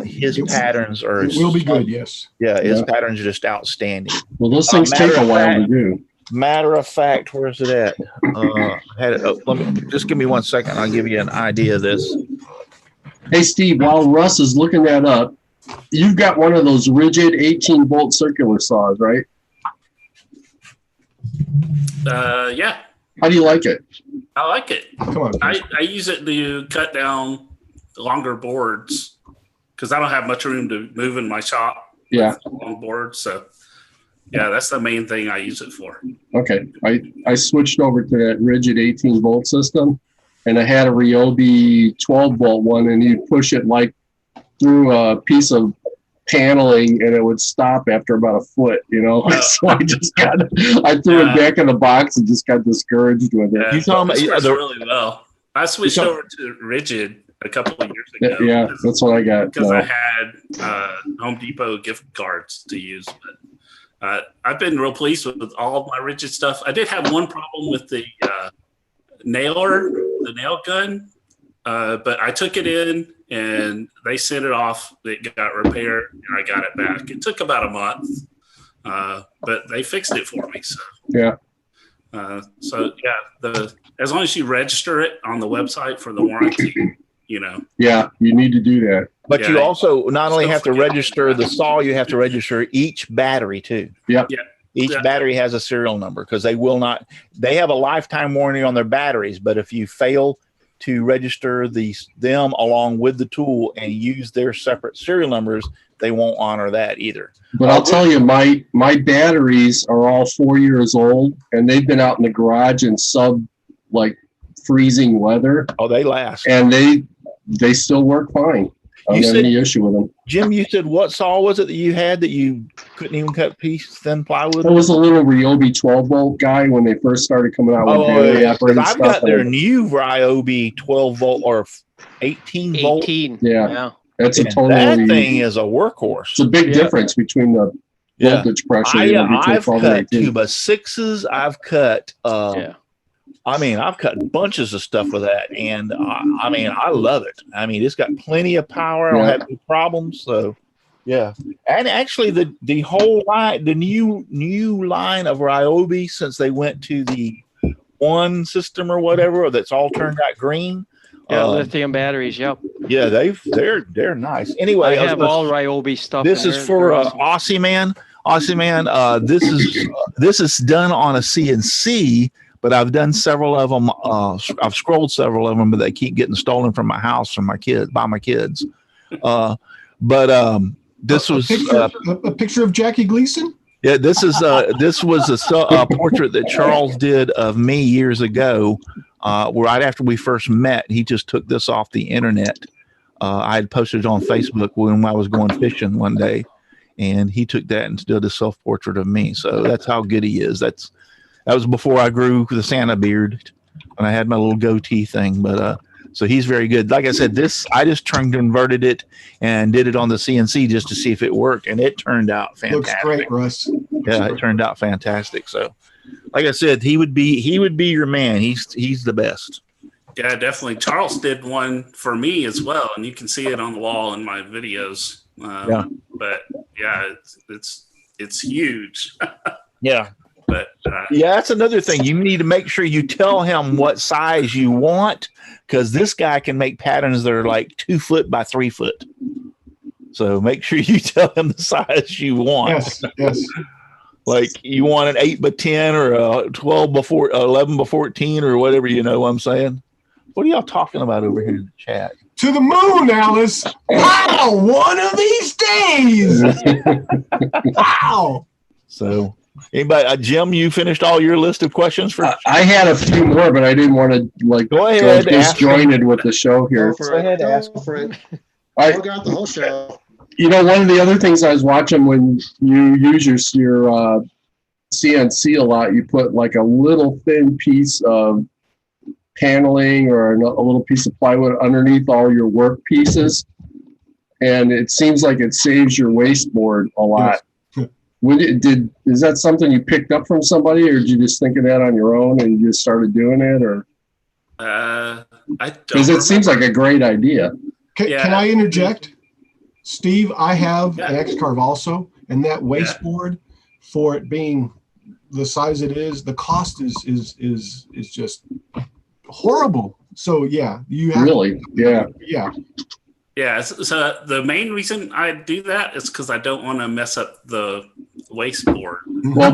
his patterns are. It will be good, yes. Yeah, his patterns are just outstanding. Well, those things take a while to do. Matter of fact, where's it at? Let me just give me 1 second. I'll give you an idea of this. Hey, Steve, while Russ is looking that up, you've got one of those rigid 18-volt circular saws, right? Yeah, How do you like it? I like it. Come on. I use it to cut down longer boards because I don't have much room to move in my shop. Yeah. With long boards, so yeah, that's the main thing I use it for. Okay. I switched over to that rigid 18-volt system, and I had a Ryobi 12-volt one, and you push it like through a piece of paneling, and it would stop after about a foot, So I threw it back in the box and just got discouraged with it. Yeah, it works really well. I switched over to rigid a couple of years ago. Yeah, that's what I got. Because I had Home Depot gift cards to use, but I've been real pleased with all of my rigid stuff. I did have one problem with the nail gun, but I took it in and they sent it off. It got repaired and I got it back. It took about a month, but they fixed it for me. So yeah. As long as you register it on the website for the warranty, Yeah, you need to do that. But you also not only have to register the saw, you have to register each battery too. Yeah. Each battery has a serial number because they have a lifetime warranty on their batteries. But if you fail to register them along with the tool and use their separate serial numbers, they won't honor that either. But I'll tell you, my batteries are all 4 years old, and they've been out in the garage in freezing weather. Oh, they last. And they still work fine. I don't have any issue with them. Jim, you said what saw was it that you had that you couldn't even cut thin plywood? It was a little Ryobi 12-volt guy when they first started coming out with battery operated I've stuff. got their new Ryobi 12-volt or 18-volt. 18. Yeah. That's that thing is a workhorse. It's a big difference between the voltage pressure. I've cut 2x6s. I've cut I've cut bunches of stuff with that, and I love it. It's got plenty of power. I don't have any problems. So, yeah. And actually, the whole line, the new line of Ryobi, since they went to the one system or whatever that's all turned out green. Yeah, lithium batteries. Yep. Yeah, they're nice. Anyway, I have all Ryobi stuff. This is for Aussie Man. Aussie Man, this is done on a CNC, but I've done several of them. I've scrolled several of them, but they keep getting stolen from my house from my kids by my kids. This was a picture of Jackie Gleason. Yeah, this was a portrait that Charles did of me years ago. Right after we first met, he just took this off the internet. I had posted it on Facebook when I was going fishing one day, and he took that and did a self-portrait of me. So that's how good he is. That was before I grew the Santa beard, and I had my little goatee thing. But so he's very good. Like I said, I just converted it and did it on the CNC just to see if it worked, and it turned out fantastic. Looks great, Russ. Yeah, it turned out fantastic. So, like I said, he would be your man. He's the best. Yeah, definitely. Charles did one for me as well, and you can see it on the wall in my videos. But yeah, it's huge. Yeah. But yeah, that's another thing. You need to make sure you tell him what size you want, because this guy can make patterns that are like 2 foot by 3 foot. So make sure you tell him the size you want. Yes. Like you want an 8 by 10 or a 12 by 11 by 14 or whatever, you know what I'm saying? What are y'all talking about over here in the chat? To the moon, Alice. Wow, one of these days. Wow. So anybody, Jim, you finished all your list of questions for? I had a few more, but I didn't want to go ahead, disjointed with the show here. Go ahead, ask for it. I got the whole show. You know, one of the other things I was watching when you use your CNC a lot, you put like a little thin piece of paneling or a little piece of plywood underneath all your work pieces, and it seems like it saves your wasteboard a lot. Yes. Is that something you picked up from somebody, or did you just think of that on your own and you just started doing it, or? I don't. Because it seems like a great idea. Can I interject? Steve, I have an X-Carve also, and that wasteboard, for it being the size it is, the cost is just horrible. So yeah, you have Yeah. So the main reason I do that is because I don't want to mess up the wasteboard. Well,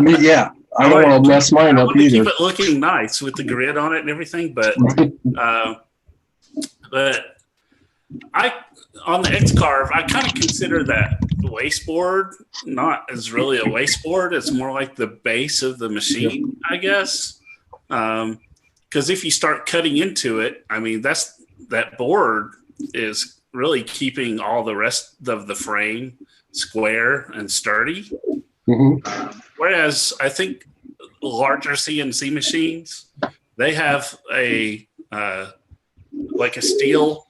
I don't want to mess mine up either. Keep it looking nice with the grid on it and everything, but on the X-Carve, I kind of consider that the wasteboard not as really a wasteboard. It's more like the base of the machine, I guess. Because if you start cutting into it, I mean, that board is really keeping all the rest of the frame square and sturdy. Mm-hmm. Whereas I think larger CNC machines, they have a steel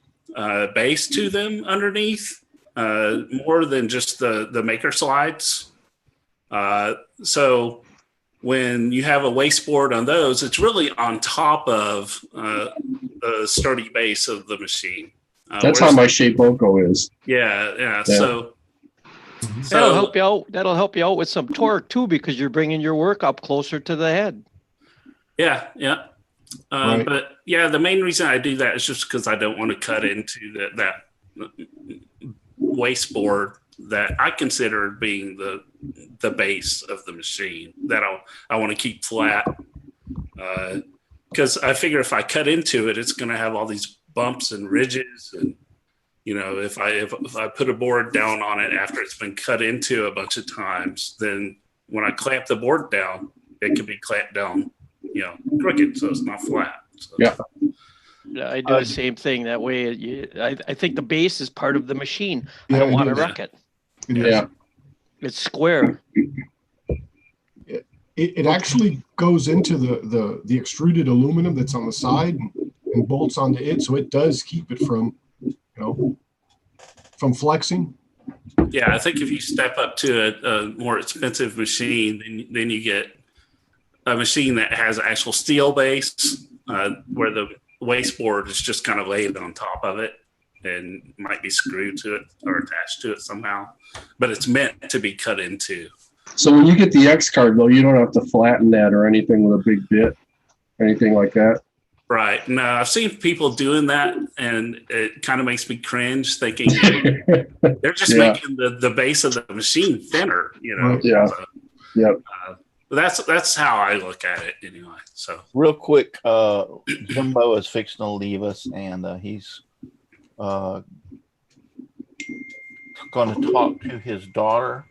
base to them underneath, more than just the maker slides. So when you have a wasteboard on those, it's really on top of the sturdy base of the machine. That's how my Shapeoko is. Yeah. So that'll help you out. That'll help you out with some torque too, because you're bringing your work up closer to the head. Yeah. Right. But yeah, the main reason I do that is just because I don't want to cut into that wasteboard that I consider being the base of the machine that I want to keep flat. Because I figure if I cut into it, it's going to have all these bumps and ridges, and if I put a board down on it after it's been cut into a bunch of times, then when I clamp the board down, it can be clamped down, crooked, so it's not flat. So. Yeah. I do the same thing. That way, I think the base is part of the machine. I don't want to wreck it. Yeah. It's square. It actually goes into the extruded aluminum that's on the side and bolts onto it, so it does keep it from flexing. Yeah, I think if you step up to a more expensive machine, then you get a machine that has an actual steel base, where the wasteboard is just kind of laid on top of it and might be screwed to it or attached to it somehow, but it's meant to be cut into. So when you get the X-Carve, though, you don't have to flatten that or anything with a big bit. anything like that. Right. No, I've seen people doing that, and it kind of makes me cringe thinking they're just making the base of the machine thinner, you know. Yeah. So, Yep. That's how I look at it anyway. So real quick, Jimbo is fixing to leave us, and he's going to talk to his daughter.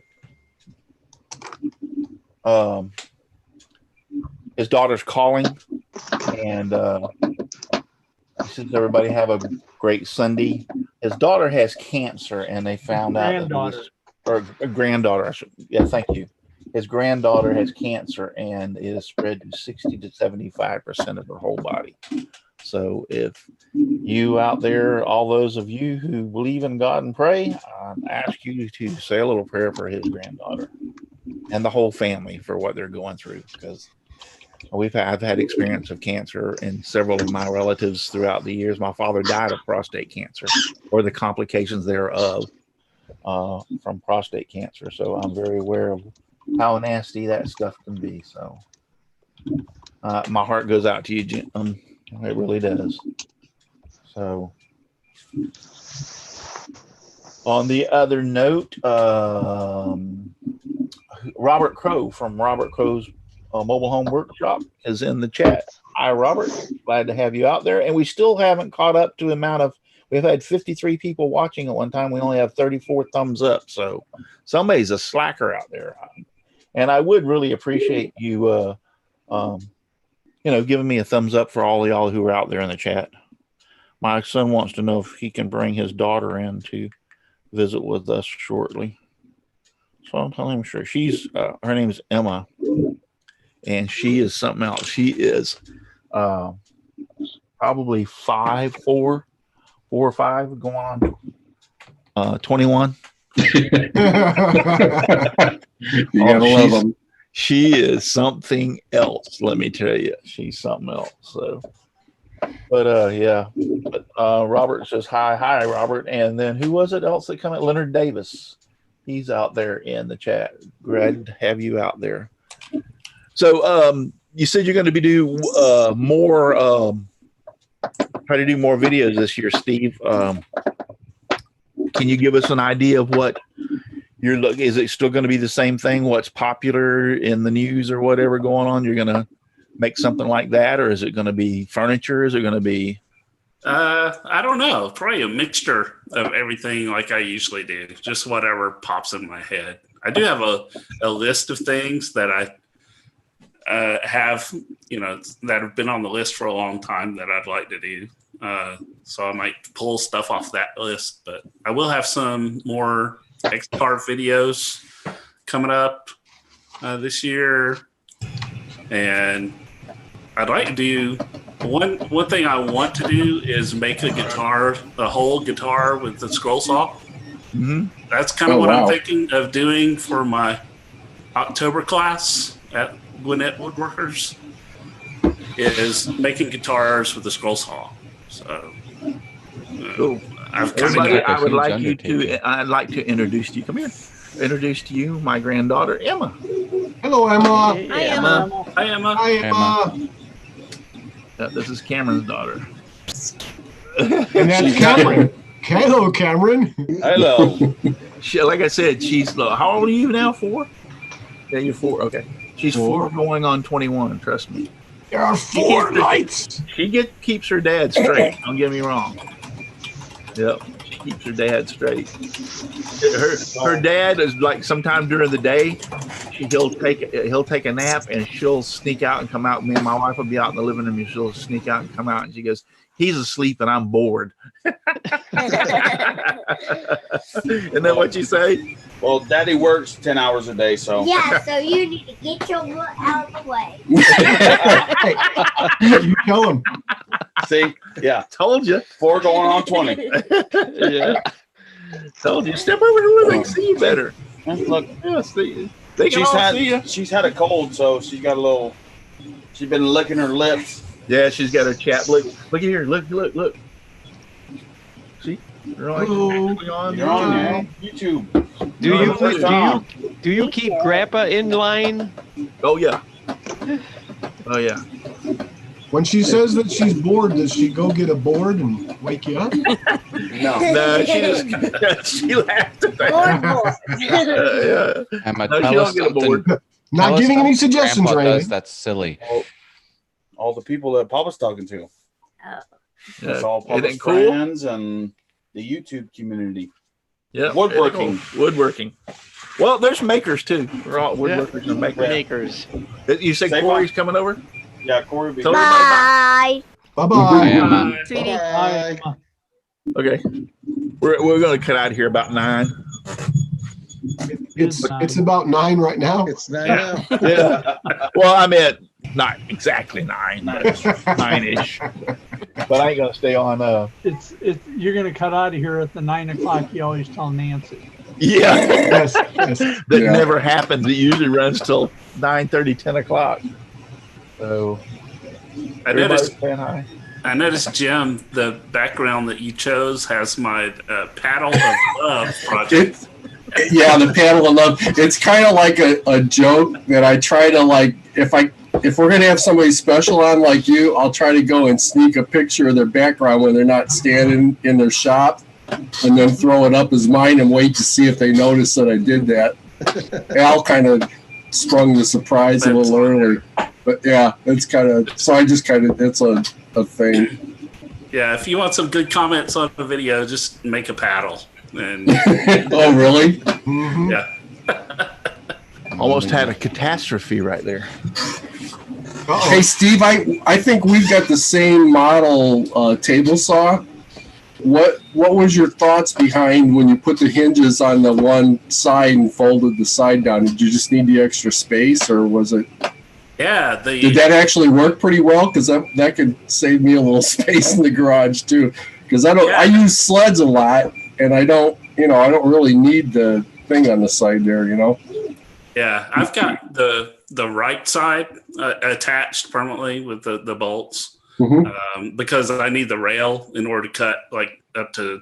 His daughter's calling, and he says, "Everybody have a great Sunday." His daughter has cancer, and they found out Granddaughter. or a granddaughter. Yeah, thank you. His granddaughter has cancer, and it has spread to 60 to 75% of her whole body. So if you out there, all those of you who believe in God and pray, I ask you to say a little prayer for his granddaughter and the whole family for what they're going through, because I've had experience of cancer in several of my relatives throughout the years. My father died of prostate cancer, or the complications thereof from prostate cancer. So I'm very aware of how nasty that stuff can be. So my heart goes out to you, Jim. It really does. So on the other note, Robert Crow from Robert Crow's Mobile Home Workshop is in the chat. Hi, Robert. Glad to have you out there. And we still haven't caught up to the amount of, we've had 53 people watching at one time. We only have 34 thumbs up. So somebody's a slacker out there. And I would really appreciate you, giving me a thumbs up for all of y'all who are out there in the chat. My son wants to know if he can bring his daughter in to visit with us shortly. So I'm telling him, sure. She's, her name is Emma, and she is something else. She is probably 5'4", 4 or 5, going on 21. You gotta love them. She is something else. Let me tell you, she's something else. So, but yeah. But Robert says hi, Robert. And then who was it else that come at? Leonard Davis. He's out there in the chat. Glad to have you out there. So you said you're going to be try to do more videos this year, Steve. Can you give us an idea of what you're looking? Is it still going to be the same thing? What's popular in the news or whatever going on? You're going to make something like that, or is it going to be furniture? Is it going to be? I don't know. Probably a mixture of everything, like I usually do. Just whatever pops in my head. I do have a list of things that I have, that have been on the list for a long time that I'd like to do. So I might pull stuff off that list, but I will have some more X-Carve videos coming up this year. And I'd like to do one thing I want to do is make a whole guitar with the scroll saw. Mm-hmm. That's kind of what I'm thinking of doing for my October class at Gwinnett Woodworkers, is making guitars with the scroll saw. So cool. I'd like to introduce you. Come here. Introduce to you my granddaughter, Emma. Hello, Emma. Hi, Emma. Hi, Emma. Hi, Emma. This is Cameron's daughter. And that's Cameron. Hello, Cameron. Hello. Like I said, she's how old are you now? 4? Yeah, you're 4. Okay. She's 4 going on 21. Trust me. There are 4 lights. She keeps her dad straight. Don't get me wrong. Yep. She keeps her dad straight. Her dad is like sometime during the day, he'll take a nap and she'll sneak out and come out. Me and my wife will be out in the living room and she'll sneak out and come out and she goes, "He's asleep and I'm bored." Isn't that what you say? Well, Daddy works 10 hours a day, so. Yeah, so you need to get your butt out of the way. You tell him. See? Yeah. Told you. 4 going on 20. Yeah. Told you. Step over here where they can see you better. Look, Yeah, they can all see you. she's had a cold, so she's got a little. She's been licking her lips. Yeah, she's got her chat. Look at here. Look. See? You're on YouTube. Do you keep Grandpa in line? Oh yeah. When she says that she's bored, does she go get a board and wake you up? No, she laughed at that. Emma, No, she tell don't us get a something. board. Not Tell us giving any something suggestions Grandpa or does anything. that's silly. All the people that Papa's talking to. It's all Isn't Papa's it cool? friends and the YouTube community. Yeah, Woodworking. Woodworking. Well, there's makers too. We're all woodworkers and makers. Makers. You said Say Corey's coming over? Yeah, Corey will be Tell here. Bye. Bye-bye. Emma. Sweetie. Bye. Okay. We're going to cut out here about 9. It's about 9 right now. It's 9 now. Yeah. Well, I meant not exactly 9. 9-ish. But I ain't going to stay on. It's you're gonna cut out of here at the 9 o'clock. You always tell Nancy. Yeah. Yes. That Yeah. never happens. It usually runs till 9:30, 10 o'clock. So I everybody's noticed, saying hi. Jim, the background that you chose has my Paddle of Love project. Yeah, the panel of love. It's kind of like a joke that I try to like. If we're gonna have somebody special on like you, I'll try to go and sneak a picture of their background when they're not standing in their shop, and then throw it up as mine and wait to see if they notice that I did that. Al kind of sprung the surprise a little early, but yeah, it's kind of. So I just kind of. It's a thing. Yeah, if you want some good comments on the video, just make a paddle. And Oh, really? Mhm. yeah, Almost had a catastrophe right there. Uh-oh. Hey, Steve, I think we've got the same model table saw. What was your thoughts behind when you put the hinges on the one side and folded the side down? Did you just need the extra space, or was it? yeah. Did that actually work pretty well? Because that could save me a little space in the garage too. Because I use sleds a lot, and I don't really need the thing on the side there. Yeah, I've got the right side attached permanently with the bolts because I need the rail in order to cut like up to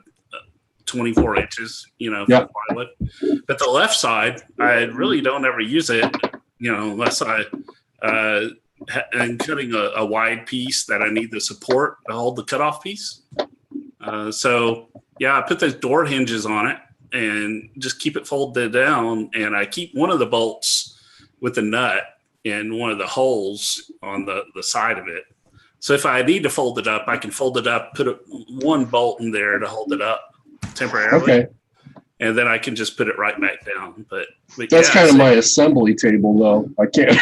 24 inches, for plywood. But the left side, I really don't ever use it, unless I am cutting a wide piece that I need the support to hold the cutoff piece. So yeah, I put those door hinges on it and just keep it folded down. And I keep one of the bolts with the nut in one of the holes on the side of it. So if I need to fold it up, I can fold it up, put one bolt in there to hold it up temporarily. Okay. And then I can just put it right back down. But that's kind of my assembly table, though. I can't,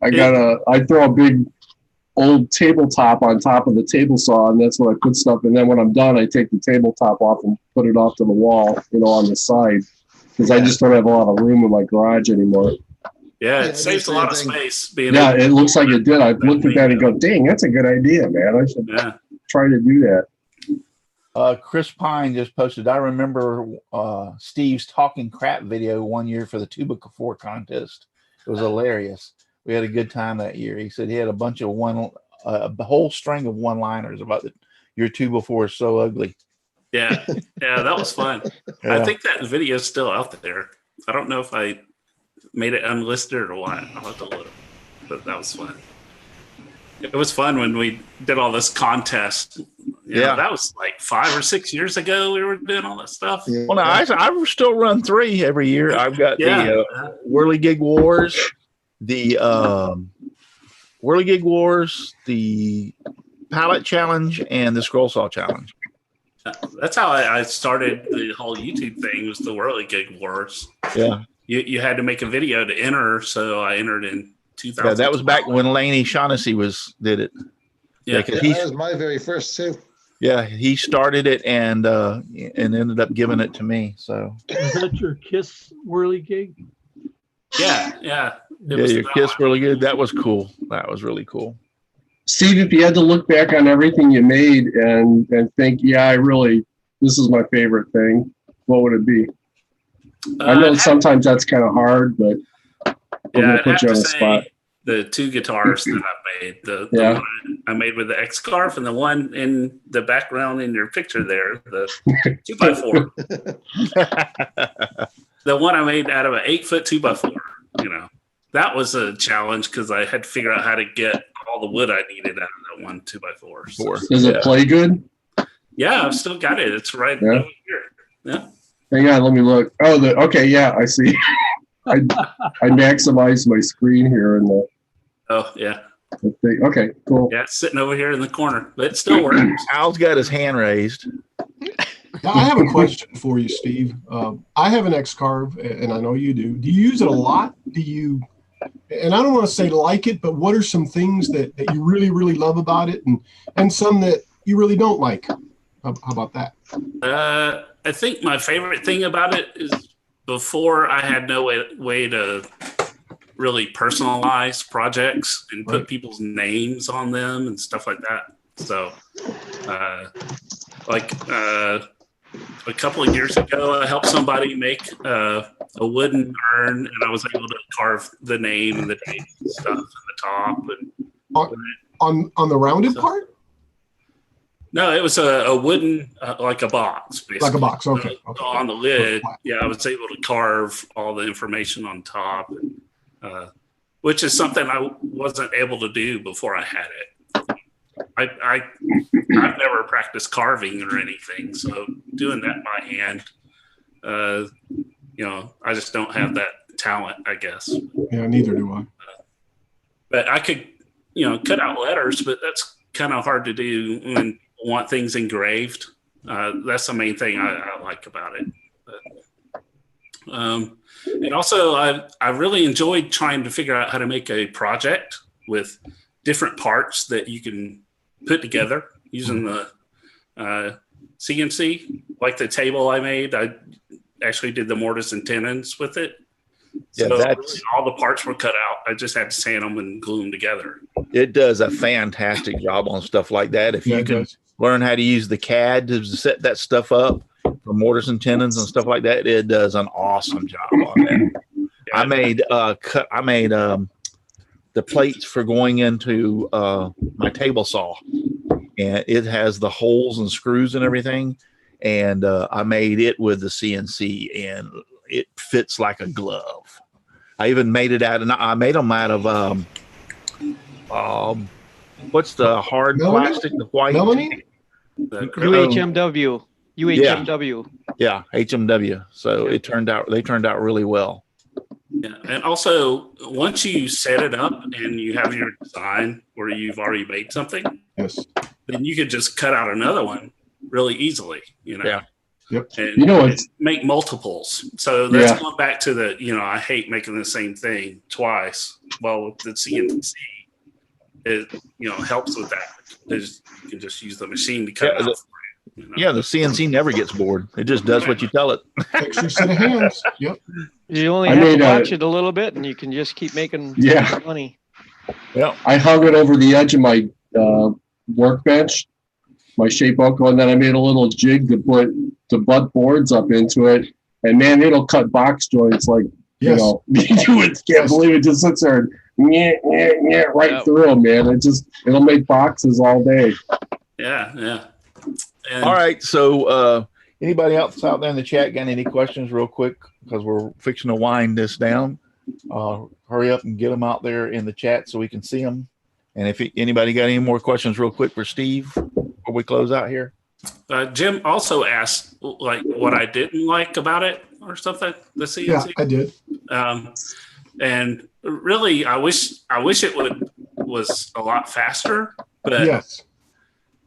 I throw a big old tabletop on top of the table saw, and that's where I put stuff. And then when I'm done, I take the tabletop off and put it off to the wall, on the side, because I just don't have a lot of room in my garage anymore. Yeah, it saves a lot of space. It looks like it did. I looked at that and go, dang, that's a good idea, man. I should try to do that. Chris Pine just posted, I remember Steve's talking crap video one year for the 2x4 contest. It was hilarious. We had a good time that year. He said he had a bunch of a whole string of one-liners about your 2x4 is so ugly. Yeah, that was fun. Yeah. I think that video is still out there. I don't know if I made it unlisted or what. I'll have to look. But that was fun. It was fun when we did all this contest. That was like 5 or 6 years ago. We were doing all that stuff. Yeah. Well, no, I still run 3 every year. I've got the Whirligig Wars, the Whirligig Wars, the Palette Challenge, and the Scroll Saw Challenge. That's how I started the whole YouTube thing, was the Whirligig Wars. Yeah. You had to make a video to enter, so I entered in 2000. Yeah, that was back when Laney Shaughnessy did it. Yeah, that was my very first too. Yeah, he started it and ended up giving it to me. So is that your Kiss Whirligig? Yeah. Your Kiss Whirligig. That was cool. That was really cool. Steve, if you had to look back on everything you made and think, this is my favorite thing, what would it be? I know sometimes that's kind of hard, but I'm going to put you on the spot. The 2 guitars that I made, the one I made with the X scarf, and the one in the background in your picture there, the 2x4. The one I made out of an 8-foot 2x4. that was a challenge because I had to figure out how to get all the wood I needed out of that one 2x4. So, Does it play good? yeah, I've still got it. It's right over here. Yeah. Hang on, let me look. Oh, okay, yeah, I see. I maximized my screen here and the. Oh yeah. Okay, cool. Yeah, it's sitting over here in the corner, but it still works. Al's got his hand raised. Now, I have a question for you, Steve. I have an X-Carve, and I know you do. Do you use it a lot? Do you? And I don't want to say like it, but what are some things that you really, really love about it, and some that you really don't like? How about that? I think my favorite thing about it is before I had no way to really personalize projects and put people's names on them and stuff like that. So, a couple of years ago, I helped somebody make a wooden urn, and I was able to carve the name and the date and stuff at the top. And on the rounded part? No, it was a wooden, like a box, basically. Like a box, okay. On the lid, yeah, I was able to carve all the information on top, which is something I wasn't able to do before I had it. I've never practiced carving or anything, so doing that by hand, I just don't have that talent, I guess. Yeah, neither do I. But I could, cut out letters, but that's kind of hard to do when you want things engraved. That's the main thing I like about it. And also, I really enjoyed trying to figure out how to make a project with different parts that you can put together using the CNC. Like the table I made, I actually did the mortise and tenons with it. Yeah, So that's really all the parts were cut out. I just had to sand them and glue them together. it does a fantastic job on stuff like that. If you can learn how to use the CAD to set that stuff up for mortise and tenons and stuff like that, it does an awesome job on that. I made the plates for going into my table saw, and it has the holes and screws and everything. And I made it with the CNC, and it fits like a glove. I even made it out, and I made them out of what's the hard plastic, the white UHMW. Yeah, HMW. So they turned out really well. Yeah, and also once you set it up and you have your design where you've already made something, then you could just cut out another one really easily. Yeah. Yep. And make multiples. So that's going back to the, I hate making the same thing twice. Well, with the CNC, it helps with that because you can just use the machine to cut it out. Yeah, the CNC never gets bored. It just does what you tell it. Extra set of hands. Yep. You only have to watch it a little bit, and you can just keep making money. Yeah. I hung it over the edge of my workbench, my shape buckle, and then I made a little jig to butt boards up into it. And man, it'll cut box joints like you can't believe it. Just sits there and right through them, man. It'll make boxes all day. Yeah. And all right. So anybody else out there in the chat got any questions real quick? Because we're fixing to wind this down. Hurry up and get them out there in the chat so we can see them. And if anybody got any more questions real quick for Steve before we close out here. Jim also asked like what I didn't like about it or something. The CNC. Yeah, I did. And really, I wish it was a lot faster. But yes.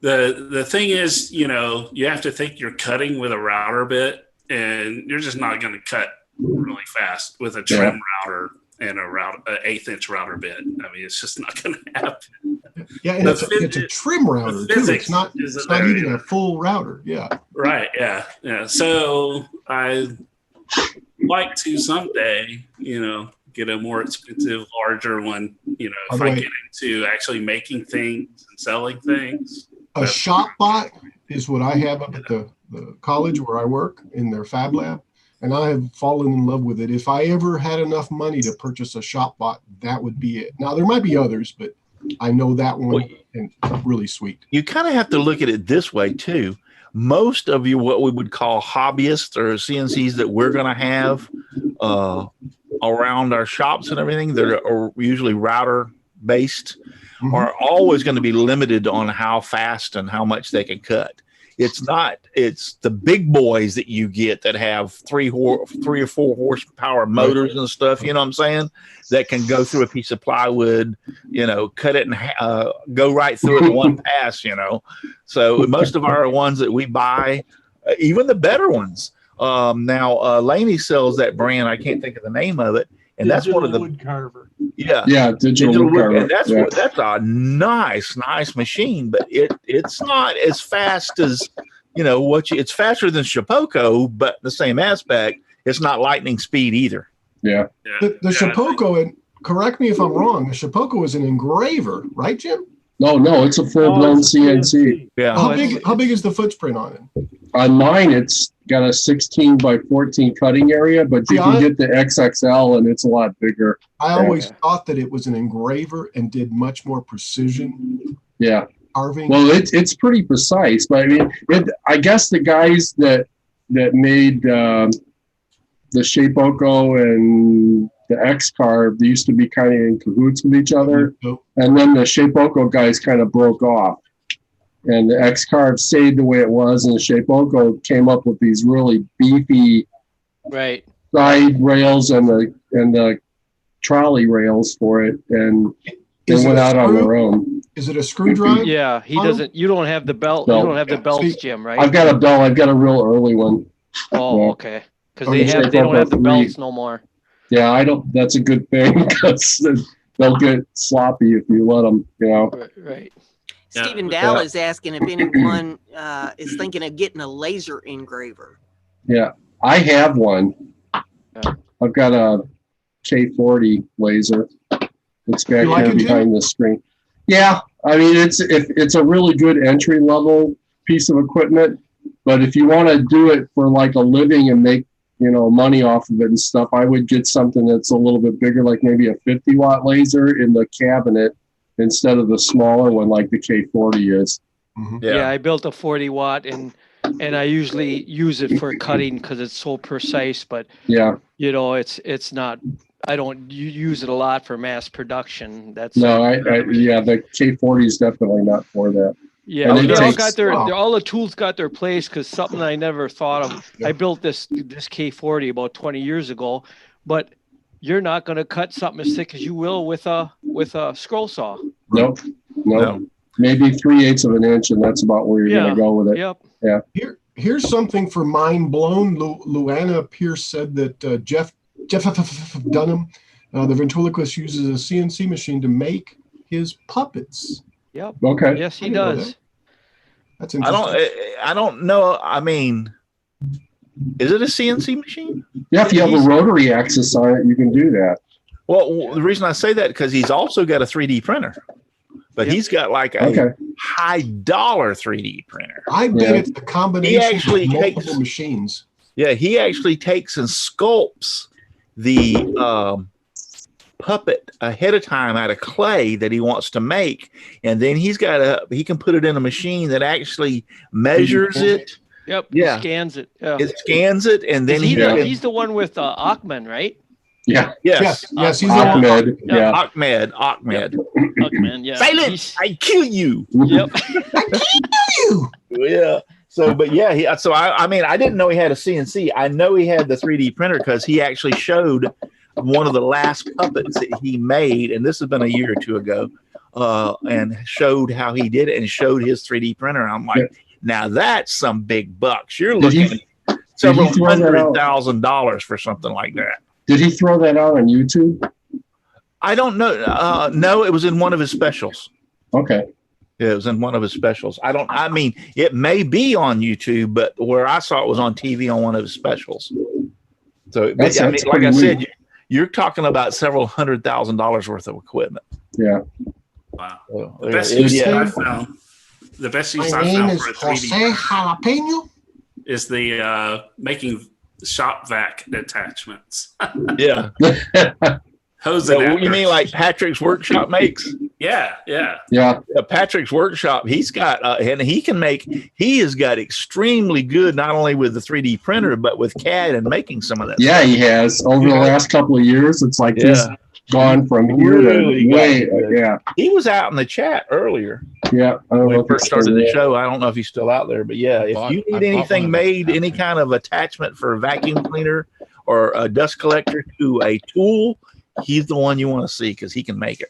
The thing is, you have to think you're cutting with a router bit, and you're just not going to cut really fast with a trim router and an 1/8 inch router bit. I mean, it's just not going to happen. Yeah, and it's a trim router too. It's not even a full router. Yeah. Right. Yeah. So I like to someday, get a more expensive, larger one. If I get into actually making things and selling things. A shop bot is what I have up at the college where I work in their fab lab, and I have fallen in love with it. If I ever had enough money to purchase a shop bot, that would be it. Now, there might be others, but I know that one and really sweet. You kind of have to look at it this way, too. Most of you, what we would call hobbyists or CNCs that we're going to have around our shops and everything that are usually router based are always going to be limited on how fast and how much they can cut. It's the big boys that you get that have 3 or 4 horsepower motors and stuff, you know what I'm saying, that can go through a piece of plywood, cut it and go right through it in one pass, So most of our ones that we buy, even the better ones. Now Laney sells that brand. I can't think of the name of it. And that's one of the wood carver. Digital wood carver. And that's a nice machine, but it's not as fast as it's faster than Shapeoko, but the same aspect, it's not lightning speed either. The Shapeoko, and correct me if I'm wrong, the Shapeoko is an engraver, right, Jim? No, it's a full-blown CNC. Yeah. How big is the footprint on it? On mine, it's got a 16 by 14 cutting area, but you can get the XXL and it's a lot bigger. I always thought that it was an engraver and did much more precision. Carving. Well, it's pretty precise, but I mean, I guess the guys that made the Shapeoko and the X-Carve, they used to be kind of in cahoots with each other, and then the Shapeoko guys kind of broke off. And the X-Carve stayed the way it was, and the Shapeoko came up with these really beefy side rails and the trolley rails for it, and they went out on their own. Is it a screw drive? Yeah, he doesn't. You don't have the belt. You don't have the belts, Jim, right? I've got a belt. I've got a real early one. Oh, okay. Because they don't have the belts no more. Yeah, I don't. That's a good thing because they'll get sloppy if you let them. Right. Stephen Dow is asking if anyone is thinking of getting a laser engraver. Yeah, I have one. I've got a K40 laser. It's back there behind the screen. Yeah, I mean it's a really good entry level piece of equipment, but if you want to do it for like a living and make money off of it and stuff, I would get something that's a little bit bigger, like maybe a 50-watt laser in the cabinet instead of the smaller one like the K40 is. Yeah, I built a 40-watt and I usually use it for cutting because it's so precise. But it's not. I don't use it a lot for mass production. That's the K40 is definitely not for that. Yeah, all the tools got their place because something I never thought of. I built this K40 about 20 years ago, but you're not going to cut something as thick as you will with a scroll saw. Nope. Maybe 3/8 of an inch, and that's about where you're going to go with it. Yep. Yeah. Here's something for mind blown. Luana Pierce said that Jeff Dunham, the ventriloquist, uses a CNC machine to make his puppets. Yep. Okay. Yes, he does. That's interesting. I don't know. I mean, is it a CNC machine? Yeah, if you have a rotary axis on it, you can do that. Well, the reason I say that because he's also got a 3D printer, but he's got like a high dollar 3D printer. I bet it's the combination of multiple machines. Yeah, he actually takes and sculpts the puppet ahead of time out of clay that he wants to make, and then he can put it in a machine that actually measures it. Yep. Yeah. Scans it. Yeah. It scans it, and then he's the one with Achman, right? Yeah. Yes. He's Ahmed. Ahmed. Achman. Yeah. Silence! I kill you. Yep. I kill you. Yeah. So, but yeah, I mean, I didn't know he had a CNC. I know he had the 3D printer because he actually showed one of the last puppets that he made, and this has been a year or two ago, and showed how he did it and showed his 3D printer. I'm like, now that's some big bucks. You're looking at several $100,000 for something like that. Did he throw that out on YouTube? I don't know. No, it was in one of his specials. Okay. Yeah, it was in one of his specials. I mean, it may be on YouTube, but where I saw it was on TV on one of his specials. So, like I said, you're talking about several $100,000 worth of equipment. Yeah. Wow. The best use I found for a 3D Jalapeno is the making shop vac attachments. Yeah. Hose you mean like Patrick's Workshop makes? Yeah, yeah. Yeah. Patrick's Workshop, he's got, and he has got extremely good, not only with the 3D printer, but with CAD and making some of that Yeah, stuff. he has. Over the last couple of years, it's like he's gone from here Really to way. Yeah. He was out in the chat earlier. Yeah. I don't When know we if first it's still started the there. show, I don't know if he's still out there, but yeah, if you need anything made, any kind of attachment for a vacuum cleaner or a dust collector to a tool, he's the one you want to see because he can make it.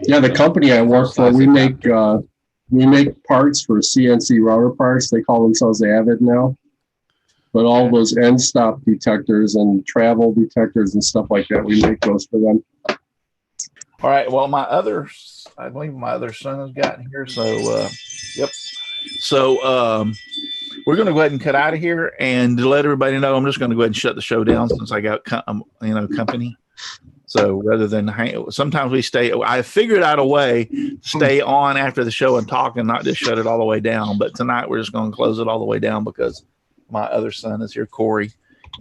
Yeah, the company I work for, we make parts for CNC router parts. They call themselves Avid now. But all those end stop detectors and travel detectors and stuff like that, we make those for them. All right. Well, I believe my other son has gotten here. So, yep. So, we're going to go ahead and cut out of here, and to let everybody know, I'm just going to go ahead and shut the show down since I got company. So rather than sometimes we stay, I figured out a way to stay on after the show and talk and not just shut it all the way down. But tonight we're just going to close it all the way down because my other son is here, Corey.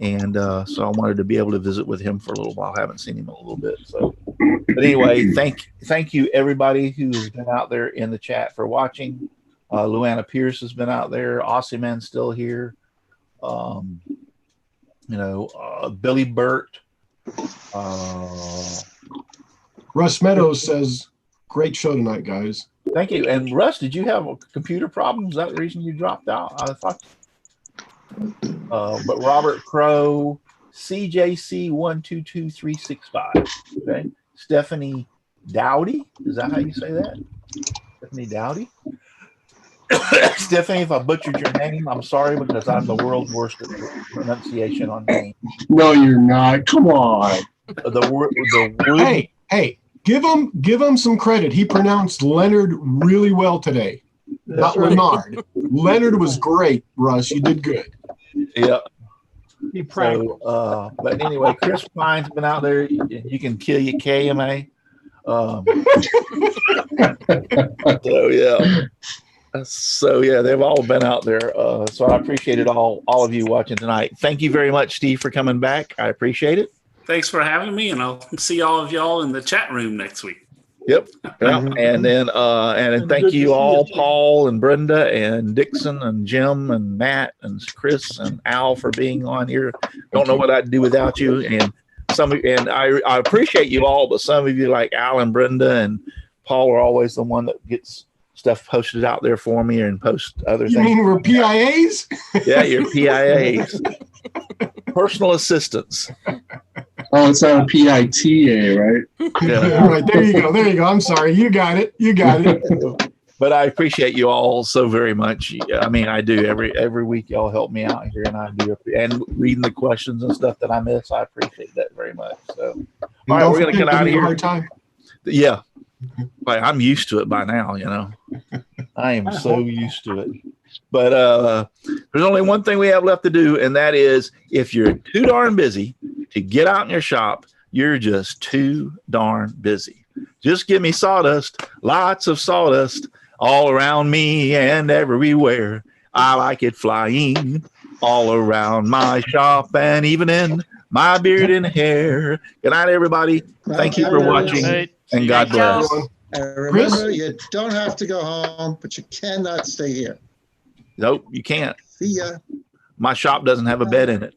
And so I wanted to be able to visit with him for a little while. I haven't seen him in a little bit. So, but anyway, thank you everybody who's been out there in the chat for watching. Luana Pierce has been out there. Aussie Man's still here. Billy Burt. Russ Meadows says, "Great show tonight, guys." Thank you. And Russ, did you have a computer problem? Is that the reason you dropped out? I thought. But Robert Crow, CJC 122365. Okay. Stephanie Dowdy. Is that how you say that? Stephanie Dowdy. Stephanie, if I butchered your name, I'm sorry because I'm the world's worst at pronunciation on names. No, you're not. Come on. Hey, give him some credit. He pronounced Leonard really well today. Not Leonard. Leonard was great, Russ. You did good. Yeah. He practiced. So, but anyway, Chris Pine's been out there. You can kill your KMA. So yeah, they've all been out there. So I appreciated all of you watching tonight. Thank you very much, Steve, for coming back. I appreciate it. Thanks for having me, and I'll see all of y'all in the chat room next week. Yep. And then and thank you all, Paul and Brenda and Dixon and Jim and Matt and Chris and Al for being on here. Don't know what I'd do without you. And I appreciate you all, but some of you like Al and Brenda and Paul are always the one that gets stuff posted out there for me and post other things. You mean we're PIAs? Yeah, you're PIAs. Personal assistants. Oh, it's not a PITA, right? Yeah. Right, there you go. I'm sorry. You got it. But I appreciate you all so very much. I mean, I do. Every week y'all help me out here, and I do. And reading the questions and stuff that I miss, I appreciate that very much. So, all right, we're going to get out of here. Hard time. Yeah. Like, I'm used to it by now, I am so used to it. But there's only one thing we have left to do, and that is if you're too darn busy to get out in your shop, you're just too darn busy. Just give me sawdust, lots of sawdust all around me and everywhere. I like it flying all around my shop and even in my beard and hair. Good night, everybody. Thank you for watching. And God bless. And remember, you don't have to go home, but you cannot stay here. Nope, you can't. See ya. My shop doesn't have a bed in it.